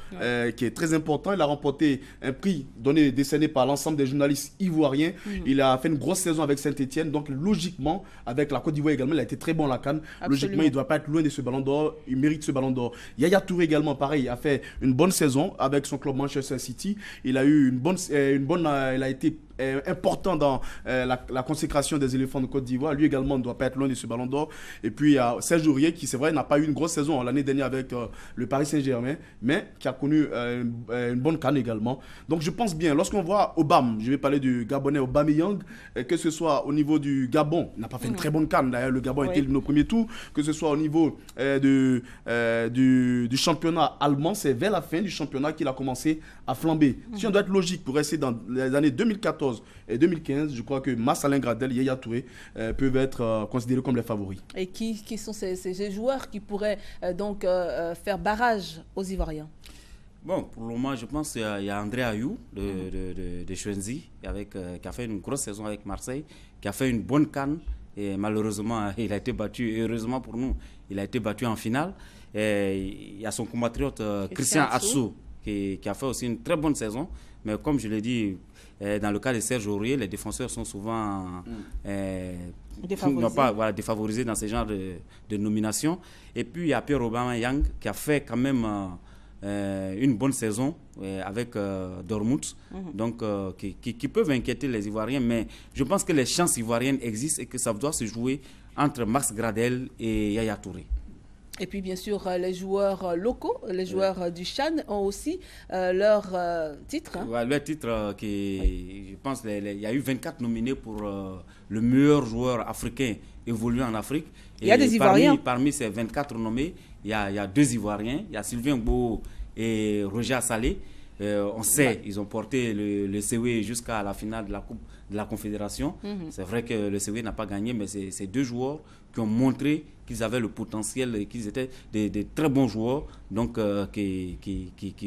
qui est très important. Il a remporté un prix décerné par l'ensemble des journalistes ivoiriens. Il a fait une grosse saison avec Saint-Etienne. Donc, logiquement, avec la Côte d'Ivoire également, il a été très bon à la CAN. Logiquement, il ne doit pas être loin de ce ballon d'or. Il mérite ce ballon d'or. Yaya Touré également, pareil, a fait une bonne saison avec son club Manchester City. Il a eu il a été important dans la consécration des éléphants de Côte d'Ivoire. Lui également ne doit pas être loin de ce ballon d'or. Et puis, il y a Serge Aurier qui, c'est vrai, n'a pas eu une grosse saison l'année dernière avec le Paris Saint-Germain, mais qui a connu une bonne CAN également. Donc, je pense bien, lorsqu'on voit Obama, je vais parler du Gabonais Aubameyang, que ce soit au niveau du Gabon, il n'a pas fait une très bonne CAN. D'ailleurs, le Gabon était nos premiers tours. Que ce soit au niveau du championnat allemand, c'est vers la fin du championnat qu'il a commencé à flamber. Si on doit être logique pour rester dans les années 2014 et 2015, je crois que Massalin Gradel et Yaya Touré peuvent être considérés comme les favoris. Et qui sont ces joueurs qui pourraient donc faire barrage aux Ivoiriens? Bon, pour le moment, je pense qu'il y a André Ayou de Chouenzi, qui a fait une grosse saison avec Marseille, qui a fait une bonne CAN. Et malheureusement, il a été battu, et heureusement pour nous, il a été battu en finale. Et il y a son compatriote Christian Atsu qui a fait aussi une très bonne saison. Mais comme je l'ai dit, dans le cas de Serge Aurier, les défenseurs sont souvent défavorisés dans ce genre de nomination. Et puis il y a Pierre Aubameyang qui a fait quand même une bonne saison avec Dortmund, donc qui peuvent inquiéter les Ivoiriens. Mais je pense que les chances ivoiriennes existent et que ça doit se jouer entre Max Gradel et Yaya Touré. Et puis, bien sûr, les joueurs locaux, les joueurs du Chan ont aussi leur titre. Leur titre, je pense qu'il y a eu 24 nominés pour le meilleur joueur africain évoluant en Afrique. Il y a des Ivoiriens. Parmi ces 24 nommés, il y a 2 Ivoiriens. Il y a Sylvain Gbo et Roger Assalé. On sait, ils ont porté le CW jusqu'à la finale de la Coupe de la Confédération. C'est vrai que le CW n'a pas gagné, mais c'est 2 joueurs qui ont montré qu'ils avaient le potentiel et qu'ils étaient des très bons joueurs, donc qui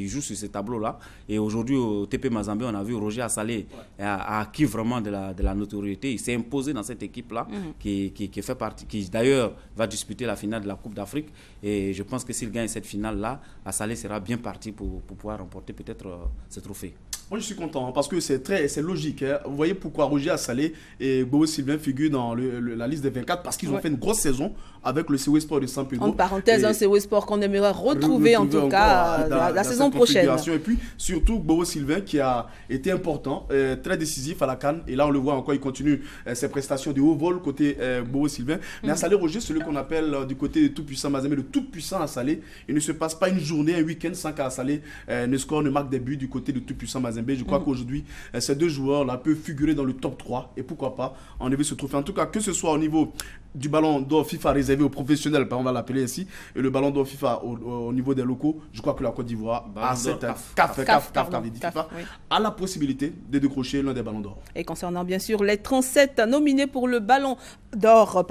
jouent sur ce tableau-là. Et aujourd'hui, au TP Mazembe, on a vu Roger Assalé a acquis vraiment de la notoriété. Il s'est imposé dans cette équipe-là, qui fait partie, qui d'ailleurs va disputer la finale de la Coupe d'Afrique. Et je pense que s'il gagne cette finale-là, Assalé sera bien parti pour pouvoir remporter peut-être ce trophée. Moi, je suis content parce que c'est logique. Hein. Vous voyez pourquoi Roger Assalé et Bobo Sylvain figurent dans la liste des 24 parce qu'ils ont fait une grosse saison avec le CW Sport de Saint-Pédro. En parenthèse, un CW Sport qu'on aimerait retrouver en tout cas la saison prochaine. Et puis surtout Bobo Sylvain qui a été important, très décisif à la CAN. Et là, on le voit encore, il continue ses prestations de haut vol côté Bobo Sylvain. Mais Assalé Roger, celui qu'on appelle du côté de tout-puissant Mazembe, le tout-puissant Assalé. Il ne se passe pas une journée, un week-end sans qu'Assalé ne marque des buts du côté de tout-puissant Mazembe. Je crois qu'aujourd'hui, ces 2 joueurs-là peuvent figurer dans le top 3 et pourquoi pas enlever ce trophée. En tout cas, que ce soit au niveau du ballon d'or FIFA réservé aux professionnels, on va l'appeler ainsi, et le ballon d'or FIFA au niveau des locaux, je crois que la Côte d'Ivoire a la possibilité de décrocher l'un des ballons d'or. Et concernant bien sûr les 37 nominés pour le ballon d'or,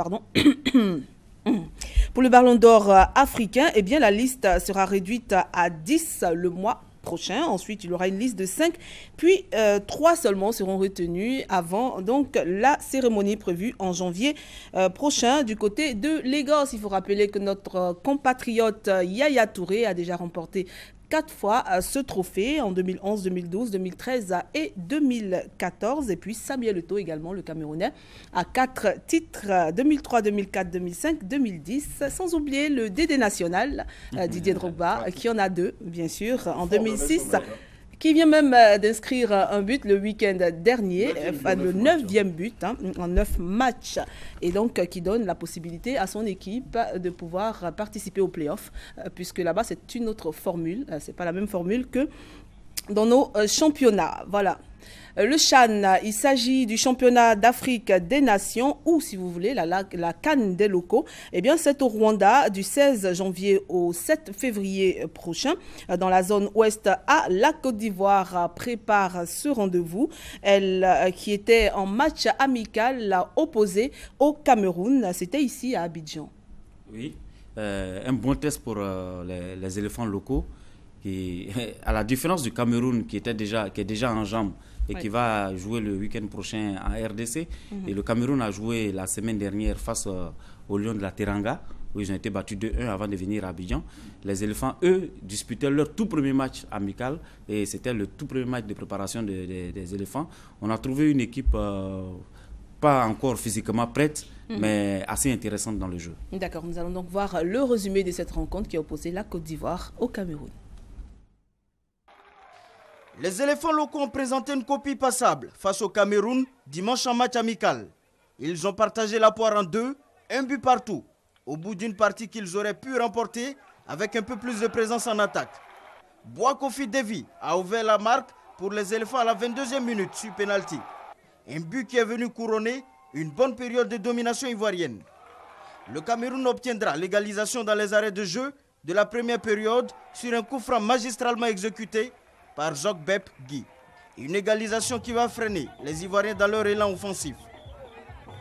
pour le ballon d'or africain, eh bien la liste sera réduite à 10 le mois prochain. Ensuite, il y aura une liste de 5, puis 3 seulement seront retenus avant donc la cérémonie prévue en janvier prochain du côté de Lagos. Il faut rappeler que notre compatriote Yaya Touré a déjà remporté 4 fois ce trophée en 2011, 2012, 2013 et 2014. Et puis Samuel Eto'o également, le Camerounais, a 4 titres 2003, 2004, 2005, 2010. Sans oublier le DD national, Didier Drogba, qui en a 2, bien sûr, en 2006. Qui vient même d'inscrire un but le week-end dernier, le 9e but en 9 matchs. Et donc qui donne la possibilité à son équipe de pouvoir participer aux playoffs, puisque là-bas c'est une autre formule, c'est pas la même formule que dans nos championnats. Voilà. Le CHAN, il s'agit du championnat d'Afrique des Nations ou, si vous voulez, la CAN des locaux. Eh bien, c'est au Rwanda du 16 janvier au 7 février prochain. Dans la zone ouest à la Côte d'Ivoire prépare ce rendez-vous. Elle qui était en match amical opposé au Cameroun. C'était ici à Abidjan. Oui, un bon test pour les éléphants locaux. Qui, à la différence du Cameroun qui est déjà en jambes et qui va jouer le week-end prochain en RDC. Et le Cameroun a joué la semaine dernière face aux Lions de la Teranga, où ils ont été battus 2-1 avant de venir à Abidjan. Les éléphants, eux, disputaient leur tout premier match amical et c'était le tout premier match de préparation des éléphants. On a trouvé une équipe pas encore physiquement prête, mais assez intéressante dans le jeu. D'accord, nous allons donc voir le résumé de cette rencontre qui a opposé la Côte d'Ivoire au Cameroun. Les éléphants locaux ont présenté une copie passable face au Cameroun dimanche en match amical. Ils ont partagé la poire en deux, un but partout, au bout d'une partie qu'ils auraient pu remporter avec un peu plus de présence en attaque. Boakofi Devi a ouvert la marque pour les éléphants à la 22e minute sur pénalty. Un but qui est venu couronner une bonne période de domination ivoirienne. Le Cameroun obtiendra l'égalisation dans les arrêts de jeu de la première période sur un coup franc magistralement exécuté par Jacques Bep Guy. Une égalisation qui va freiner les Ivoiriens dans leur élan offensif.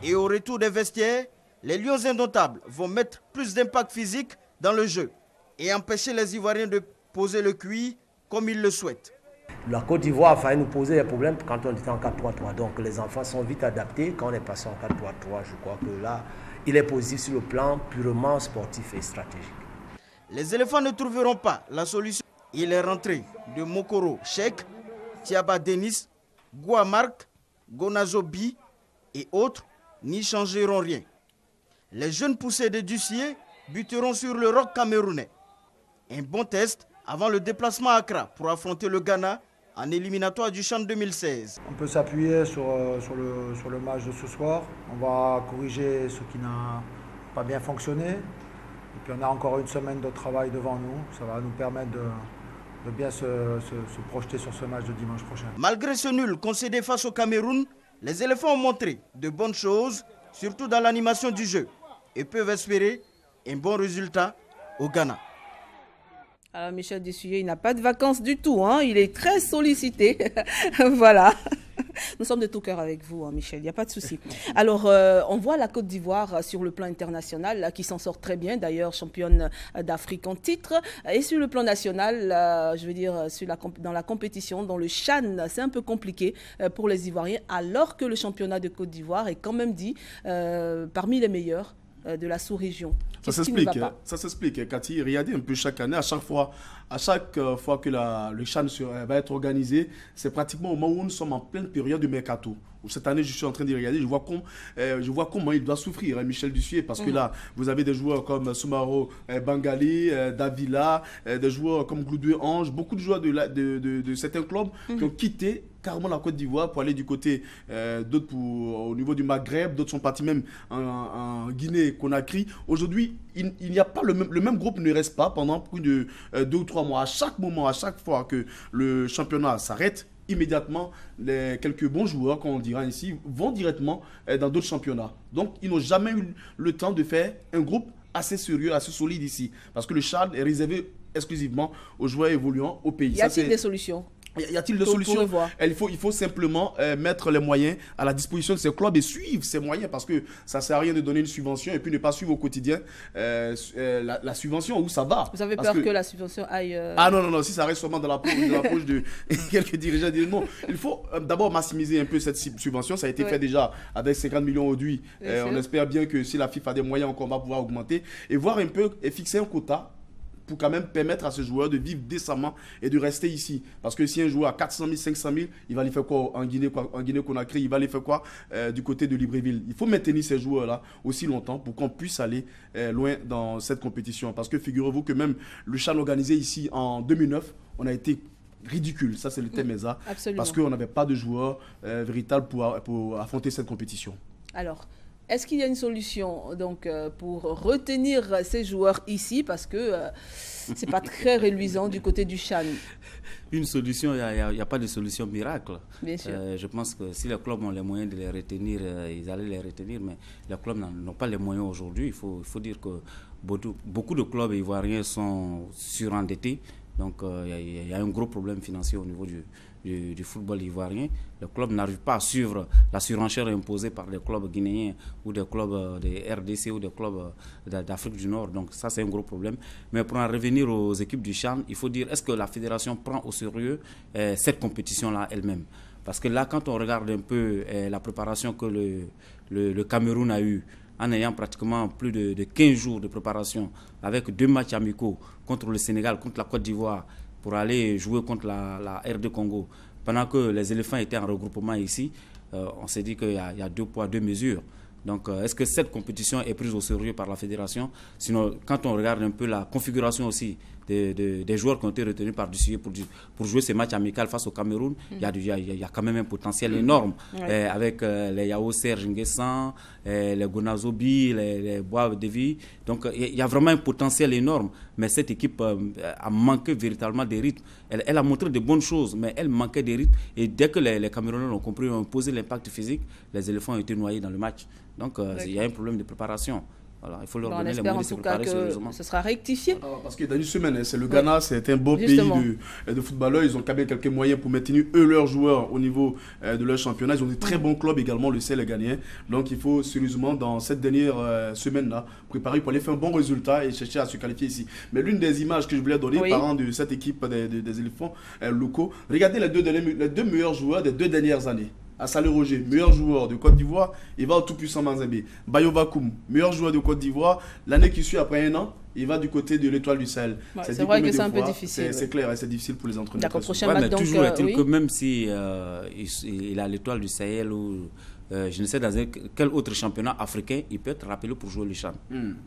Et au retour des vestiaires, les Lions indomptables vont mettre plus d'impact physique dans le jeu et empêcher les Ivoiriens de poser le cuir comme ils le souhaitent. La Côte d'Ivoire a failli nous poser des problèmes quand on était en 4-3-3. Donc les enfants sont vite adaptés. Quand on est passé en 4-3-3, je crois que là, il est positif sur le plan purement sportif et stratégique. Les éléphants ne trouveront pas la solution. Il est rentré de Mokoro Cheikh, Tiaba Denis, Goua Marc, Gonazo Bi et autres n'y changeront rien. Les jeunes poussés de Dussier buteront sur le roc camerounais. Un bon test avant le déplacement à Accra pour affronter le Ghana en éliminatoire du CHAN 2016. On peut s'appuyer sur le match de ce soir. On va corriger ce qui n'a pas bien fonctionné. Et puis on a encore une semaine de travail devant nous. Ça va nous permettre de bien se projeter sur ce match de dimanche prochain. Malgré ce nul concédé face au Cameroun, les éléphants ont montré de bonnes choses, surtout dans l'animation du jeu, et peuvent espérer un bon résultat au Ghana. Alors Michel Dessuyé, il n'a pas de vacances du tout, hein. Il est très sollicité. Voilà. Nous sommes de tout cœur avec vous, hein, Michel, il n'y a pas de souci. Alors, on voit la Côte d'Ivoire sur le plan international, qui s'en sort très bien, d'ailleurs championne d'Afrique en titre. Et sur le plan national, je veux dire, dans la compétition, dans le CHAN, c'est un peu compliqué pour les Ivoiriens, alors que le championnat de Côte d'Ivoire est quand même dit parmi les meilleurs de la sous-région. Ça s'explique, Cathy. Regardez un peu chaque année, à chaque fois que le CHAN va être organisé, c'est pratiquement au moment où nous sommes en pleine période de mercato. Cette année, je suis en train de regarder, je vois comment il doit souffrir, hein, Michel Dussuyer, parce que là, vous avez des joueurs comme Soumaro Bangali, Davila, des joueurs comme Gloudoué Ange, beaucoup de joueurs de certains clubs qui ont quitté carrément la Côte d'Ivoire pour aller du côté d'autres au niveau du Maghreb, d'autres sont partis même en Guinée-Conakry. Aujourd'hui, il n'y a pas le même groupe ne reste pas pendant plus de 2 ou 3 mois. À chaque moment, à chaque fois que le championnat s'arrête, immédiatement, les quelques bons joueurs, comme on dira ici, vont directement dans d'autres championnats. Donc, ils n'ont jamais eu le temps de faire un groupe assez sérieux, assez solide ici. Parce que le CHAN est réservé exclusivement aux joueurs évoluant au pays. Y a-t-il des solutions ? Y a-t-il des solutions ? Il faut simplement mettre les moyens à la disposition de ces clubs et suivre ces moyens, parce que ça ne sert à rien de donner une subvention et puis ne pas suivre au quotidien la subvention, où ça va. Vous avez peur que la subvention aille... Ah non, si ça reste seulement dans la poche de quelques dirigeants, non. Il faut d'abord maximiser un peu cette subvention. Ça a été fait déjà avec 50 millions aujourd'hui. On espère bien que si la FIFA a des moyens encore, on va pouvoir augmenter et voir un peu et fixer un quota pour quand même permettre à ce joueur de vivre décemment et de rester ici. Parce que si un joueur a 400 000, 500 000, il va aller faire quoi en Guinée-Conakry, il va aller faire quoi du côté de Libreville. Il faut maintenir ces joueurs-là aussi longtemps pour qu'on puisse aller loin dans cette compétition. Parce que figurez-vous que même le CHAN organisé ici en 2009, on a été ridicule, ça c'est le thème ESA, parce qu'on n'avait pas de joueurs véritables pour affronter cette compétition. Alors, Est-ce qu'il y a une solution donc, pour retenir ces joueurs ici parce que ce n'est pas très reluisant du côté du CHAN? Une solution, il n'y a pas de solution miracle. Bien sûr. Je pense que si les clubs ont les moyens de les retenir, ils allaient les retenir, mais les clubs n'ont pas les moyens aujourd'hui. Il faut dire que beaucoup de clubs ivoiriens sont surendettés. Donc il y a un gros problème financier au niveau du football ivoirien. Les clubs n'arrivent pas à suivre la surenchère imposée par les clubs guinéens ou des clubs des RDC ou des clubs d'Afrique du Nord. Donc ça, c'est un gros problème. Mais pour en revenir aux équipes du CHAN, il faut dire, est-ce que la fédération prend au sérieux cette compétition-là elle-même? Parce que là, quand on regarde un peu la préparation que le Cameroun a eue, en ayant pratiquement plus de 15 jours de préparation, avec 2 matchs amicaux contre le Sénégal, contre la Côte d'Ivoire, pour aller jouer contre la RD Congo. Pendant que les éléphants étaient en regroupement ici, on s'est dit qu'il y a 2 poids, 2 mesures. Donc, est-ce que cette compétition est prise au sérieux par la fédération? Sinon, quand on regarde un peu la configuration aussi des joueurs qui ont été retenus par Dussier pour jouer ces matchs amicaux face au Cameroun, il y a quand même un potentiel énorme. Avec les Yao Serge Nguessan, les Gonazobi, les Bois Devi. Donc, il y a vraiment un potentiel énorme. Mais cette équipe a manqué véritablement des rythmes. Elle a montré de bonnes choses, mais elle manquait des rythmes. Et dès que les Camerounais ont compris, ont posé l'impact physique, les éléphants ont été noyés dans le match. Donc, il y a un problème de préparation. Voilà, il faut leur donner les moyens de se préparer sérieusement. Ce sera rectifié. Parce que dans une semaine, c'est le Ghana, c'est un beau pays de footballeurs. Ils ont quand même quelques moyens pour maintenir leurs joueurs au niveau de leur championnat. Ils ont des très bons clubs également, le CL Ghanéen. Donc il faut sérieusement, dans cette dernière semaine-là, préparer pour aller faire un bon résultat et chercher à se qualifier ici. Mais l'une des images que je voulais donner, parlant de cette équipe des éléphants locaux, regardez les deux meilleurs joueurs des 2 dernières années. Assale Roger, meilleur joueur de Côte d'Ivoire, il va au tout-puissant Manzembe. Bayo Bakoum, meilleur joueur de Côte d'Ivoire, l'année qui suit, après 1 an, il va du côté de l'Étoile du Sahel. C'est vrai que c'est un peu difficile. C'est clair, c'est difficile pour les entraîneurs. D'accord, prochain match donc. Toujours est-il que même si il a l'Étoile du Sahel ou je ne sais dans quel autre championnat africain, il peut être rappelé pour jouer le CHAN.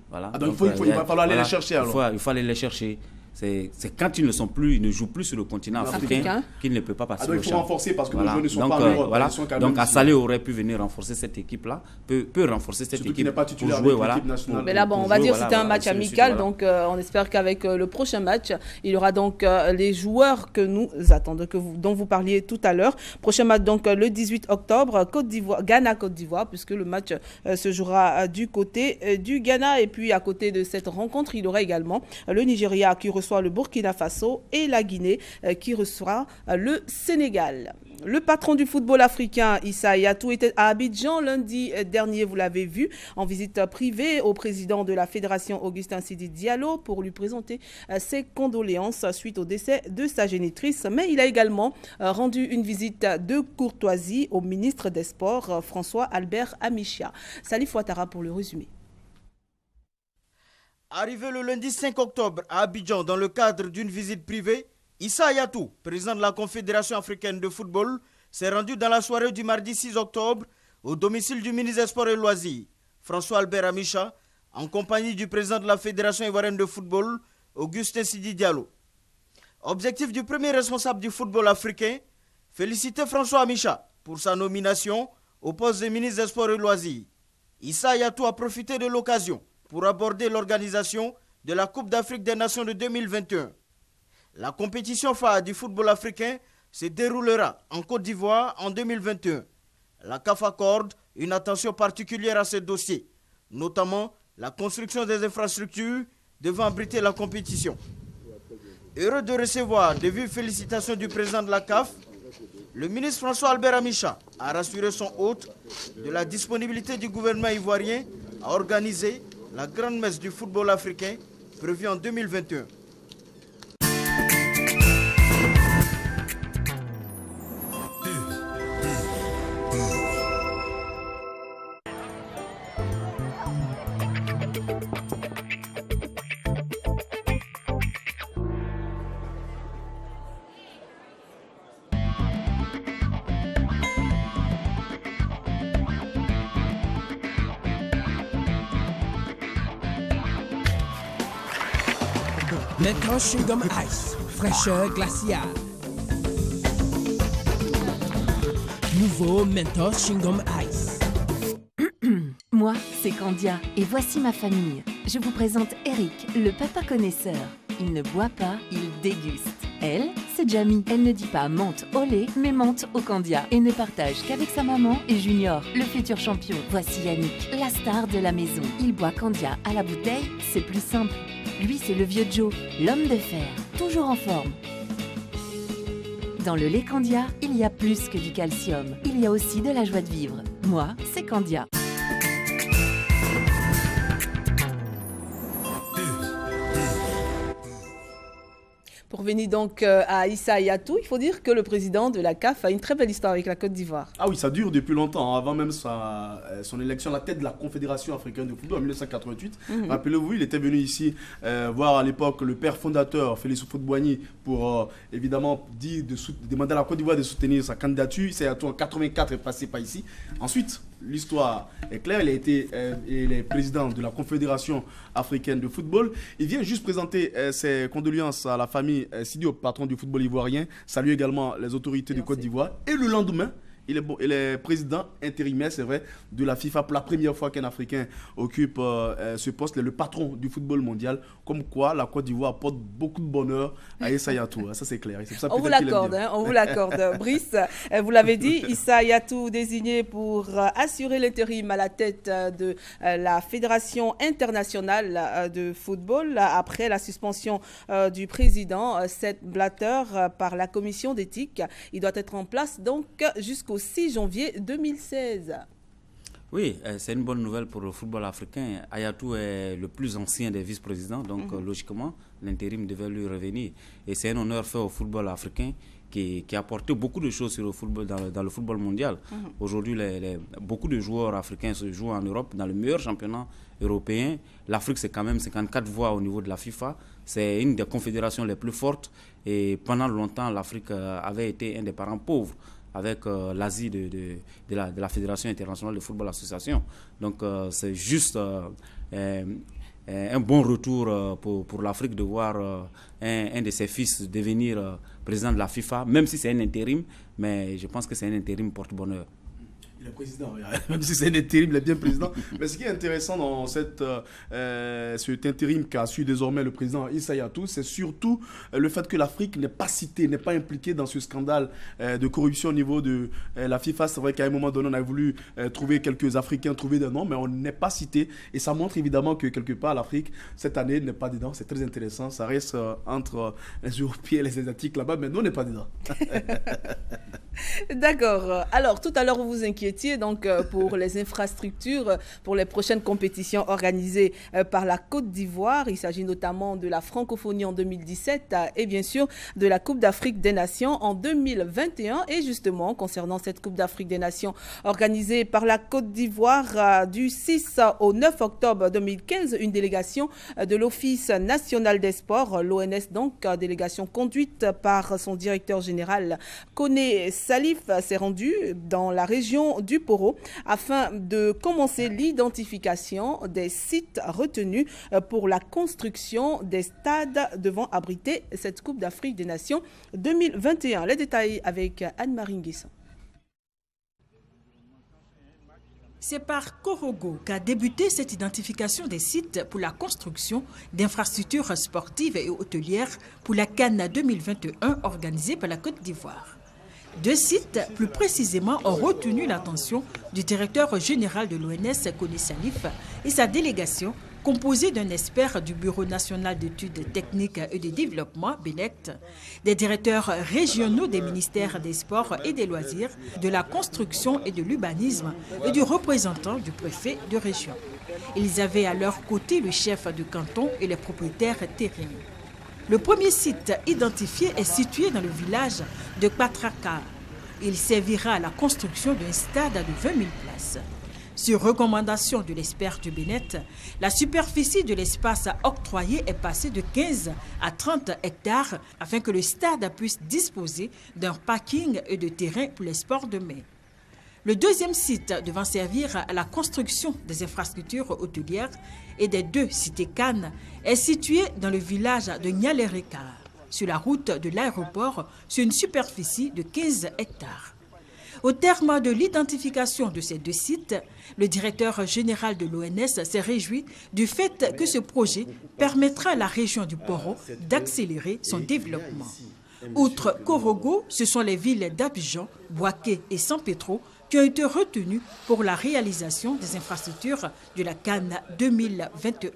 Voilà. Donc il va falloir aller les chercher alors. Il faut aller les chercher. C'est quand ils ne jouent plus sur le continent africain qu'ils ne peuvent pas passer au CHAN. Il faut renforcer parce que nos joueurs ne sont pas en Europe. Donc Assale aurait pu venir renforcer cette équipe-là, peut renforcer cette équipe. N'est pas titulaire pour jouer, avec l'équipe nationale. Mais là, on va dire que c'était un match amical, donc on espère qu'avec le prochain match, il y aura donc les joueurs que nous attendons, dont vous parliez tout à l'heure. Prochain match donc le 18 octobre, Ghana-Côte d'Ivoire, puisque le match se jouera du côté du Ghana. Et puis à côté de cette rencontre, il y aura également le Nigeria qui reçoit le Burkina Faso et la Guinée qui reçoit le Sénégal. Le patron du football africain, Issa Hayatou, était à Abidjan lundi dernier, vous l'avez vu, en visite privée au président de la fédération Augustin Sidi Diallo pour lui présenter ses condoléances suite au décès de sa génitrice. Mais il a également rendu une visite de courtoisie au ministre des Sports, François Albert Amichia. Salif Ouattara pour le résumé. Arrivé le lundi 5 octobre à Abidjan dans le cadre d'une visite privée, Issa Hayatou, président de la Confédération africaine de football, s'est rendu dans la soirée du mardi 6 octobre au domicile du ministre des Sports et Loisirs, François Albert Amicha, en compagnie du président de la Fédération ivoirienne de football, Augustin Sidi Diallo. Objectif du premier responsable du football africain, féliciter François Amicha pour sa nomination au poste de ministre des Sports et Loisirs. Issa Hayatou a profité de l'occasion pour aborder l'organisation de la Coupe d'Afrique des Nations de 2021. La compétition phare du football africain se déroulera en Côte d'Ivoire en 2021. La CAF accorde une attention particulière à ce dossier, notamment la construction des infrastructures devant abriter la compétition. Heureux de recevoir de vives félicitations du président de la CAF, le ministre François Albert Amicha a rassuré son hôte de la disponibilité du gouvernement ivoirien à organiser la grande messe du football africain prévue en 2021. Mentos Chewing-Gum Ice, fraîcheur glaciale. Nouveau Mentos Chewing-Gum Ice. Moi, c'est Candia et voici ma famille. Je vous présente Eric, le papa connaisseur. Il ne boit pas, il déguste. Elle, c'est Jamie. Elle ne dit pas menthe au lait, mais menthe au Candia et ne partage qu'avec sa maman et Junior, le futur champion. Voici Yannick, la star de la maison. Il boit Candia à la bouteille, c'est plus simple. Lui, c'est le vieux Joe, l'homme de fer, toujours en forme. Dans le lait Candia, il y a plus que du calcium. Il y a aussi de la joie de vivre. Moi, c'est Candia. Pour venir donc à Issa Hayatou, il faut dire que le président de la CAF a une très belle histoire avec la Côte d'Ivoire. Ah oui, ça dure depuis longtemps, avant même son élection à la tête de la Confédération africaine de football en 1988. Rappelez-vous, il était venu ici voir à l'époque le père fondateur, Félix Houphouët-Boigny, pour évidemment demander à la Côte d'Ivoire de soutenir sa candidature. Issa Hayatou en 1984 est passé par ici. Ensuite, l'histoire est claire, il est président de la Confédération africaine de football. Il vient juste présenter ses condoléances à la famille Sidio, patron du football ivoirien, salue également les autorités de Côte d'Ivoire. Et le lendemain, il est président intérimaire, c'est vrai, de la FIFA pour la première fois qu'un Africain occupe ce poste. Il est le patron du football mondial. Comme quoi, la Côte d'Ivoire apporte beaucoup de bonheur à Issa Hayatou. Ça, c'est clair. On vous l'accorde, on vous l'accorde. Brice, vous l'avez dit, Issa Hayatou désigné pour assurer l'intérim à la tête de la Fédération internationale de football après la suspension du président Sepp Blatter par la commission d'éthique. Il doit être en place donc jusqu'au 6 janvier 2016. Oui, c'est une bonne nouvelle pour le football africain. Hayatou est le plus ancien des vice-présidents, donc logiquement, l'intérim devait lui revenir. Et c'est un honneur fait au football africain qui a apporté beaucoup de choses sur le football, dans le football mondial. Aujourd'hui, beaucoup de joueurs africains se jouent en Europe, dans le meilleur championnat européen. L'Afrique, c'est quand même 54 voix au niveau de la FIFA. C'est une des confédérations les plus fortes. Et pendant longtemps, l'Afrique avait été un des parents pauvres, avec l'Asie de la Fédération internationale de football association. Donc c'est juste un bon retour pour l'Afrique de voir un de ses fils devenir président de la FIFA, même si c'est un intérim, mais je pense que c'est un intérim porte-bonheur. Il est président, même si c'est un intérim, il est bien président. Mais ce qui est intéressant dans cet intérim qu'a su désormais le président Issa Hayatou, c'est surtout le fait que l'Afrique n'est pas citée, n'est pas impliquée dans ce scandale de corruption au niveau de la FIFA. C'est vrai qu'à un moment donné, on a voulu trouver quelques Africains, trouver des noms, mais on n'est pas cité. Et ça montre évidemment que quelque part, l'Afrique, cette année, n'est pas dedans. C'est très intéressant. Ça reste entre les Européens et les Asiatiques là-bas, mais nous, on n'est pas dedans. D'accord. Alors, tout à l'heure, vous vous inquiétez donc pour les infrastructures pour les prochaines compétitions organisées par la Côte d'Ivoire. Il s'agit notamment de la francophonie en 2017 et bien sûr de la Coupe d'Afrique des Nations en 2021. Et justement, concernant cette Coupe d'Afrique des Nations organisée par la Côte d'Ivoire du 6 au 9 octobre 2015, une délégation de l'Office national des sports, l'ONS donc, délégation conduite par son directeur général Koné Salif, s'est rendue dans la région du Poro afin de commencer l'identification des sites retenus pour la construction des stades devant abriter cette Coupe d'Afrique des Nations 2021. Les détails avec Anne-Marie Nguesson. C'est par Korogo qu'a débuté cette identification des sites pour la construction d'infrastructures sportives et hôtelières pour la CAN 2021 organisée par la Côte d'Ivoire. 2 sites, plus précisément, ont retenu l'attention du directeur général de l'ONS, Koné Salif, et sa délégation, composée d'un expert du Bureau national d'études techniques et de développement, BNECT, des directeurs régionaux des ministères des Sports et des Loisirs, de la construction et de l'urbanisme et du représentant du préfet de région. Ils avaient à leur côté le chef de canton et les propriétaires terriens. Le premier site identifié est situé dans le village de Patraka. Il servira à la construction d'un stade de 20 000 places. Sur recommandation de l'expert du BNET, la superficie de l'espace octroyé est passée de 15 à 30 hectares afin que le stade puisse disposer d'un parking et de terrain pour les sports de mer. Le deuxième site devant servir à la construction des infrastructures hôtelières et des 2 cités Cannes est situé dans le village de Nyalereka, sur la route de l'aéroport, sur une superficie de 15 hectares. Au terme de l'identification de ces deux sites, le directeur général de l'ONS s'est réjoui du fait que ce projet permettra à la région du Poro d'accélérer son développement. Outre Korogo, ce sont les villes d'Abidjan, Bouaké et San Pedro qui ont été retenues pour la réalisation des infrastructures de la CAN 2021.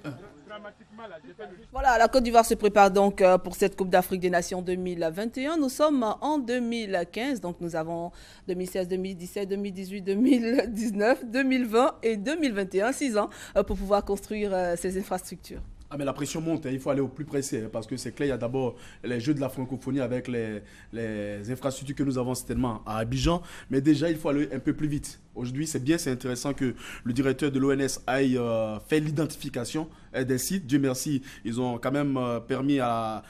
Voilà, la Côte d'Ivoire se prépare donc pour cette Coupe d'Afrique des Nations 2021. Nous sommes en 2015, donc nous avons 2016, 2017, 2018, 2019, 2020 et 2021, 6 ans pour pouvoir construire ces infrastructures. Ah mais la pression monte, il faut aller au plus pressé parce que c'est clair, il y a d'abord les Jeux de la francophonie avec les infrastructures que nous avons certainement à Abidjan, mais déjà il faut aller un peu plus vite. Aujourd'hui c'est bien, c'est intéressant que le directeur de l'ONS aille faire l'identification des sites. Dieu merci, ils ont quand même permis à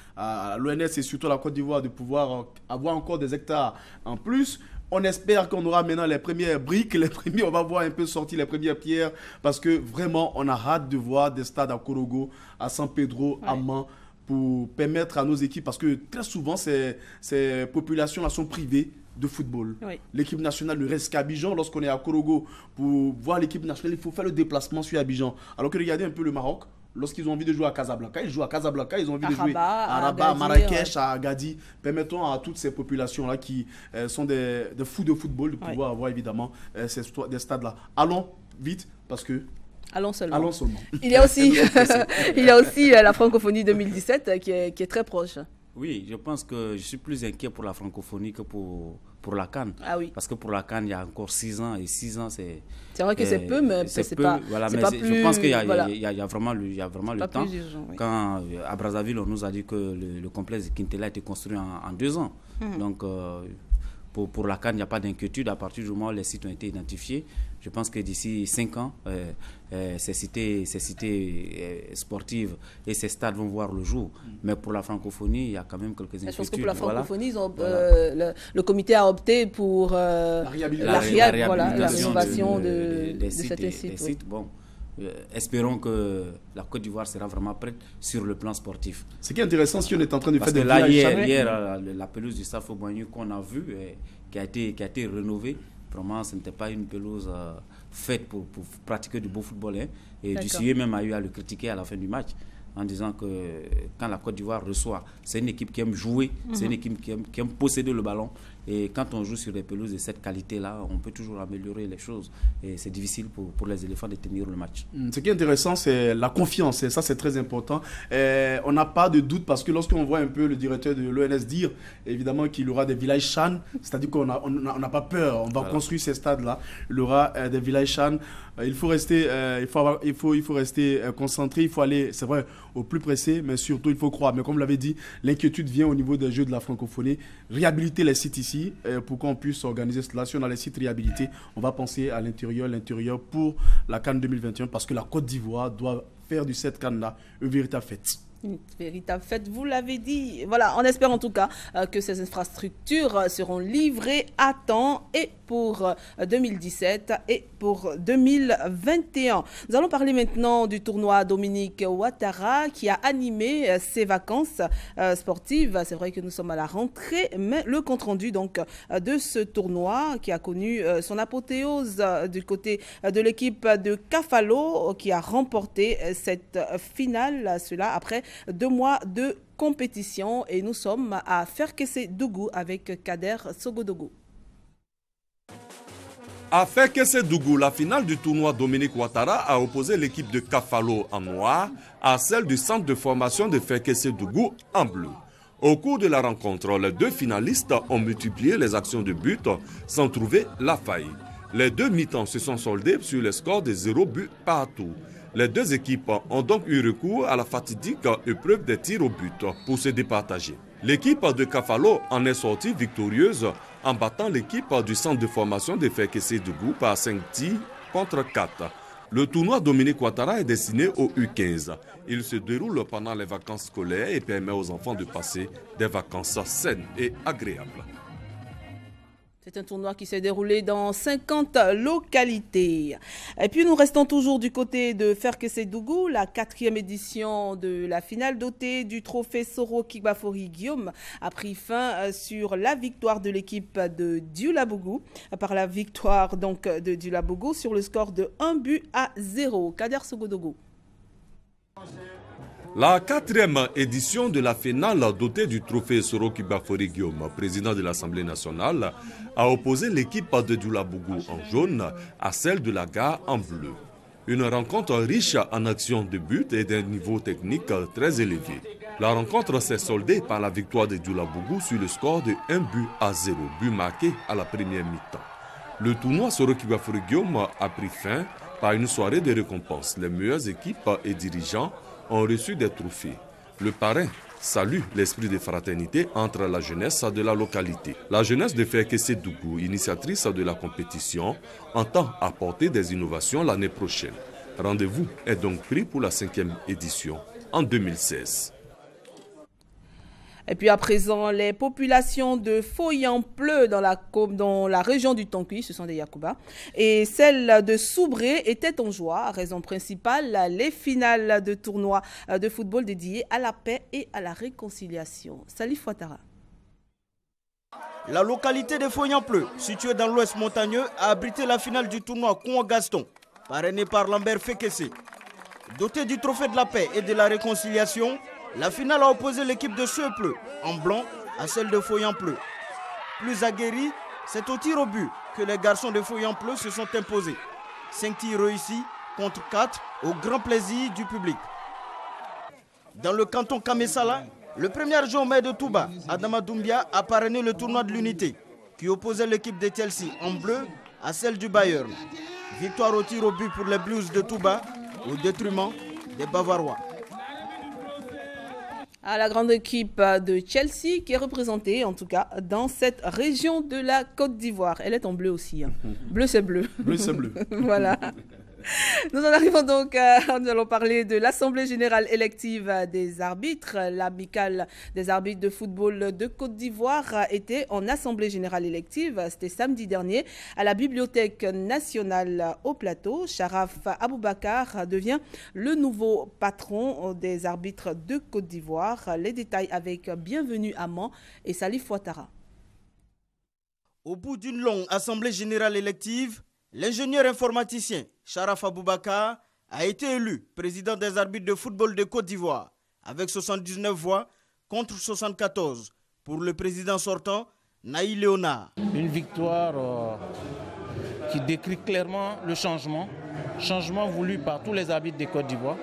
l'ONS et surtout à la Côte d'Ivoire de pouvoir avoir encore des hectares en plus. On espère qu'on aura maintenant les premières briques, on va voir un peu sortir les premières pierres parce que vraiment on a hâte de voir des stades à Korogo, à San Pedro, à Man pour permettre à nos équipes, parce que très souvent ces populations-là sont privées de football. L'équipe nationale ne reste qu'à Abidjan. Lorsqu'on est à Korogo pour voir l'équipe nationale, il faut faire le déplacement sur Abidjan. Alors que regardez un peu le Maroc. Lorsqu'ils ont envie de jouer à Casablanca, ils jouent à Casablanca. Ils ont envie de jouer à Rabat, à Marrakech, à Agadir. Permettons à toutes ces populations-là qui sont des fous de football de pouvoir avoir évidemment des stades-là. Allons vite parce que... Allons seulement. Allons seulement. Il y a aussi, la francophonie 2017 qui est très proche. Oui, je pense que je suis plus inquiet pour la francophonie que pour la CAN. Ah oui. Parce que pour la CAN, il y a encore 6 ans et 6 ans, c'est... C'est vrai que c'est peu, mais c'est pas, voilà, mais pas plus... Je pense qu'il y a, voilà. il y a vraiment le temps. Urgent, oui. Quand à Brazzaville, on nous a dit que le complexe de Kintela a été construit en 2 ans. Donc, pour la CAN, il n'y a pas d'inquiétude. À partir du moment où les sites ont été identifiés, je pense que d'ici 5 ans, ces cités sportives et ces stades vont voir le jour. Mais pour la francophonie, il y a quand même quelques inquiétudes. Je pense que pour la francophonie, le comité a opté pour la rénovation de certains sites. Bon, espérons que la Côte d'Ivoire sera vraiment prête sur le plan sportif. Ce qui est intéressant, si on est en train de faire des villages... Hier, la pelouse du Safo Boigny qu'on a vue, qui a été rénovée, vraiment, ce n'était pas une pelouse faite pour pratiquer du beau football. Et Dussier même a eu à le critiquer à la fin du match en disant que quand la Côte d'Ivoire reçoit, c'est une équipe qui aime jouer, c'est une équipe qui aime posséder le ballon. Et quand on joue sur des pelouses de cette qualité-là, on peut toujours améliorer les choses. Et c'est difficile pour les éléphants de tenir le match. Ce qui est intéressant, c'est la confiance. Et ça, c'est très important. On n'a pas de doute parce que lorsqu'on voit un peu le directeur de l'ONS dire, évidemment, qu'il y aura des villages CHAN, c'est-à-dire qu'on n'a pas peur. On va construire ces stades-là. Il y aura des villages CHAN. Il faut rester, il faut rester concentré. Il faut aller, c'est vrai, au plus pressé, mais surtout, il faut croire. Mais comme vous l'avez dit, l'inquiétude vient au niveau des Jeux de la francophonie. Réhabiliter les sites ici, pour qu'on puisse organiser cela. Si on a les sites réhabilités, on va penser à l'intérieur pour la CAN 2021 parce que la Côte d'Ivoire doit faire de cette CAN-là une véritable fête. Une véritable fête, vous l'avez dit. Voilà, on espère en tout cas que ces infrastructures seront livrées à temps et pour 2017 et pour 2021. Nous allons parler maintenant du tournoi Dominique Ouattara qui a animé ses vacances sportives. C'est vrai que nous sommes à la rentrée, mais le compte-rendu donc de ce tournoi qui a connu son apothéose du côté de l'équipe de Kafalo qui a remporté cette finale, cela après 2 mois de compétition. Et nous sommes à Ferkessé-Dougou avec Kader Sogodogo. À Ferkessé-Dougou, la finale du tournoi Dominique Ouattara a opposé l'équipe de Kafalo en noir à celle du centre de formation de Ferkessé-Dougou en bleu. Au cours de la rencontre, les 2 finalistes ont multiplié les actions de but sans trouver la faille. Les 2 mi-temps se sont soldés sur le score de 0 but partout. Les 2 équipes ont donc eu recours à la fatidique épreuve des tirs au but pour se départager. L'équipe de Kafalo en est sortie victorieuse en battant l'équipe du centre de formation de Ferkessé-Dougou par 5 tirs contre 4. Le tournoi Dominique Ouattara est destiné aux U15. Il se déroule pendant les vacances scolaires et permet aux enfants de passer des vacances saines et agréables. C'est un tournoi qui s'est déroulé dans 50 localités. Et puis nous restons toujours du côté de Ferkessé-Dougou, la 4e édition de la finale dotée du trophée Soro Kigbafori Guillaume a pris fin sur la victoire de l'équipe de Dioulabougou, par la victoire donc de Dioulabougou sur le score de 1-0. Kader Sogodogo. La 4e édition de la finale dotée du trophée Soro Kigbafori Guillaume, président de l'Assemblée nationale, a opposé l'équipe de Dioulabougou en jaune à celle de la gare en bleu. Une rencontre riche en actions de but et d'un niveau technique très élevé. La rencontre s'est soldée par la victoire de Dioulabougou sur le score de 1-0, but marqué à la première mi-temps. Le tournoi Soro Kigbafori Guillaume a pris fin par une soirée de récompenses. Les meilleures équipes et dirigeants ont reçu des trophées. Le parrain salue l'esprit de fraternité entre la jeunesse de la localité. La jeunesse de Ferkessé-Dougou, initiatrice de la compétition, entend apporter des innovations l'année prochaine. Rendez-vous est donc pris pour la 5e édition en 2016. Et puis à présent, les populations de Foyampleu dans la région du Tonki, ce sont des Yacouba, et celles de Soubré étaient en joie. Raison principale, les finales de tournois de football dédiés à la paix et à la réconciliation. Salif Ouattara. La localité de Foyampleu, située dans l'ouest montagneux, a abrité la finale du tournoi Kouan-Gaston, parrainé par Lambert Fekessé. Dotée du trophée de la paix et de la réconciliation, la finale a opposé l'équipe de Seupleu en blanc à celle de Foyampleu. Plus aguerrie, c'est au tir au but que les garçons de Foyampleu se sont imposés. 5 tirs réussis contre 4 au grand plaisir du public. Dans le canton Kamesala, le premier adjoint au maire de Touba, Adama Doumbia, a parrainé le tournoi de l'unité qui opposait l'équipe de Chelsea en bleu à celle du Bayern. Victoire au tir au but pour les Blues de Touba au détriment des Bavarois. À la grande équipe de Chelsea qui est représentée en tout cas dans cette région de la Côte d'Ivoire. Elle est en bleu aussi. Hein. Bleu c'est bleu. Bleu c'est bleu. Voilà. Nous en arrivons donc, nous allons parler de l'Assemblée générale élective des arbitres. L'amicale des arbitres de football de Côte d'Ivoire était en Assemblée générale élective. C'était samedi dernier à la Bibliothèque nationale au Plateau. Sharaf Aboubakar devient le nouveau patron des arbitres de Côte d'Ivoire. Les détails avec Bienvenue Amand et Salif Ouattara. Au bout d'une longue Assemblée générale élective, l'ingénieur informaticien Sharaf Aboubakar a été élu président des arbitres de football de Côte d'Ivoire avec 79 voix contre 74 pour le président sortant Naï Léonard. Une victoire qui décrit clairement le changement voulu par tous les arbitres de Côte d'Ivoire.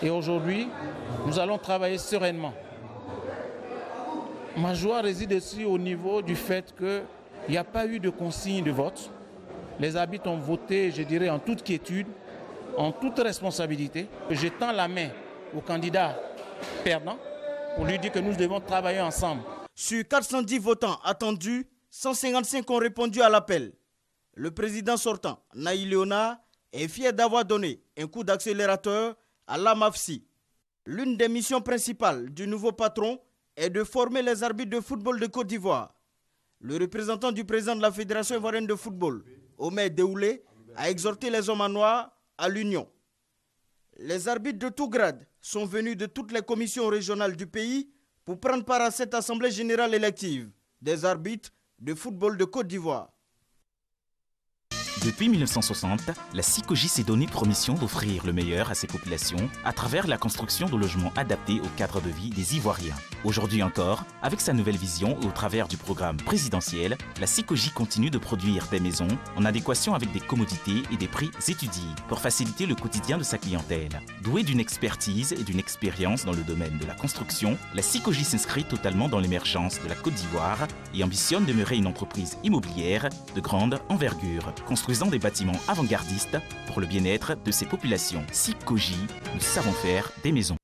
Et aujourd'hui, nous allons travailler sereinement. Ma joie réside aussi au niveau du fait qu'il n'y a pas eu de consigne de vote. Les arbitres ont voté, je dirais, en toute quiétude, en toute responsabilité. Je tends la main au candidat perdant pour lui dire que nous devons travailler ensemble. Sur 410 votants attendus, 155 ont répondu à l'appel. Le président sortant, Naï Léonard, est fier d'avoir donné un coup d'accélérateur à l'AMAFSI. L'une des missions principales du nouveau patron est de former les arbitres de football de Côte d'Ivoire. Le représentant du président de la Fédération ivoirienne de football, Omer Deoulé, a exhorté les hommes en noir à l'union. Les arbitres de tout grade sont venus de toutes les commissions régionales du pays pour prendre part à cette assemblée générale élective des arbitres de football de Côte d'Ivoire. Depuis 1960, la SICOGI s'est donné pour mission d'offrir le meilleur à ses populations à travers la construction de logements adaptés au cadre de vie des Ivoiriens. Aujourd'hui encore, avec sa nouvelle vision et au travers du programme présidentiel, la SICOGI continue de produire des maisons en adéquation avec des commodités et des prix étudiés pour faciliter le quotidien de sa clientèle. Douée d'une expertise et d'une expérience dans le domaine de la construction, la SICOGI s'inscrit totalement dans l'émergence de la Côte d'Ivoire et ambitionne de demeurer une entreprise immobilière de grande envergure, construisant des bâtiments avant-gardistes pour le bien-être de ses populations. SICOGI, nous savons faire des maisons.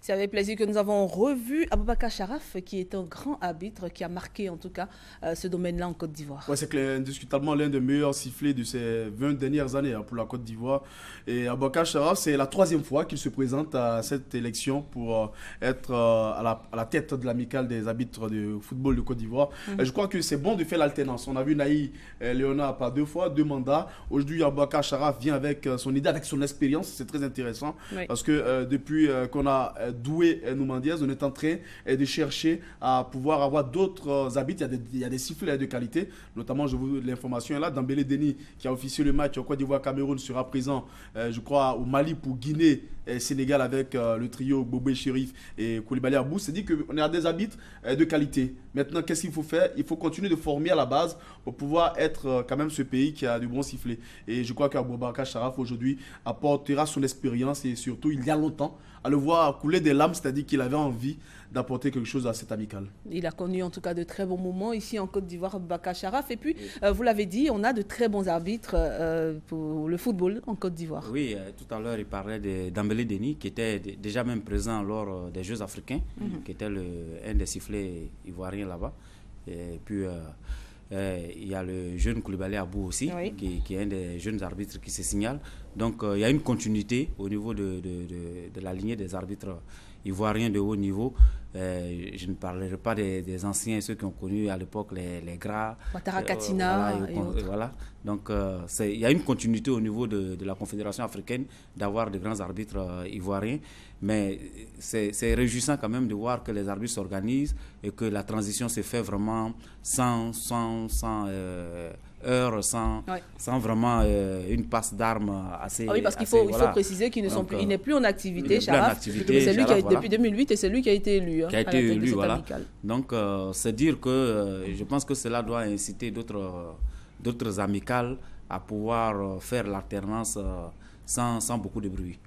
C'est avec plaisir que nous avons revu Aboubakar Sharaf, qui est un grand arbitre, qui a marqué en tout cas ce domaine-là en Côte d'Ivoire. Ouais, c'est indiscutablement l'un des meilleurs sifflets de ces 20 dernières années pour la Côte d'Ivoire. Et Aboubakar Sharaf, c'est la 3e fois qu'il se présente à cette élection pour être à la tête de l'amicale des arbitres de football de Côte d'Ivoire. Je crois que c'est bon de faire l'alternance. On a vu Naï Léonard par 2 fois, 2 mandats. Aujourd'hui, Aboubakar Sharaf vient avec son idée, avec son expérience. C'est très intéressant parce que depuis qu'on a doué Noumandiez, on est en train de chercher à pouvoir avoir d'autres arbitres. Il y a des sifflets de qualité, notamment, l'information est là, Dambélé Denis, qui a officié le match au Côte d'Ivoire-Cameroun, sera présent, je crois, au Mali pour Guinée et Sénégal avec le trio Bobé Chérif et Koulibaly Abou. C'est dit qu'on a des arbitres de qualité. Maintenant, qu'est-ce qu'il faut faire? Il faut continuer de former à la base pour pouvoir être quand même ce pays qui a du bon sifflet. Et je crois qu'Aboubacar Sharaf aujourd'hui apportera son expérience et surtout, il y a longtemps, à le voir couler des larmes, c'est-à-dire qu'il avait envie d'apporter quelque chose à cette amicale. Il a connu en tout cas de très bons moments ici en Côte d'Ivoire, Aboubakar Sharaf. Et puis, vous l'avez dit, on a de très bons arbitres pour le football en Côte d'Ivoire. Oui, tout à l'heure, il parlait de Dambélé Denis, qui était déjà même présent lors des Jeux africains, qui était un des sifflets ivoiriens là-bas. Et puis, il y a le jeune Koulibaly Abou aussi, qui est un des jeunes arbitres qui se signale. Donc, il y a une continuité au niveau de la lignée des arbitres ivoiriens de haut niveau. Je ne parlerai pas des anciens, ceux qui ont connu à l'époque les Gras, Ouattara Katina voilà. Donc il y a une continuité au niveau de la Confédération africaine d'avoir de grands arbitres ivoiriens, mais c'est réjouissant quand même de voir que les arbitres s'organisent et que la transition se fait vraiment sans heure, sans vraiment une passe d'armes assez... oui, parce qu'il faut préciser qu'il n'est plus en activité, Sharaf. C'est lui qui a, depuis 2008, et c'est lui qui a été élu. Qui a été élu, voilà. Donc, c'est dire que je pense que cela doit inciter d'autres amicales à pouvoir faire l'alternance sans beaucoup de bruit.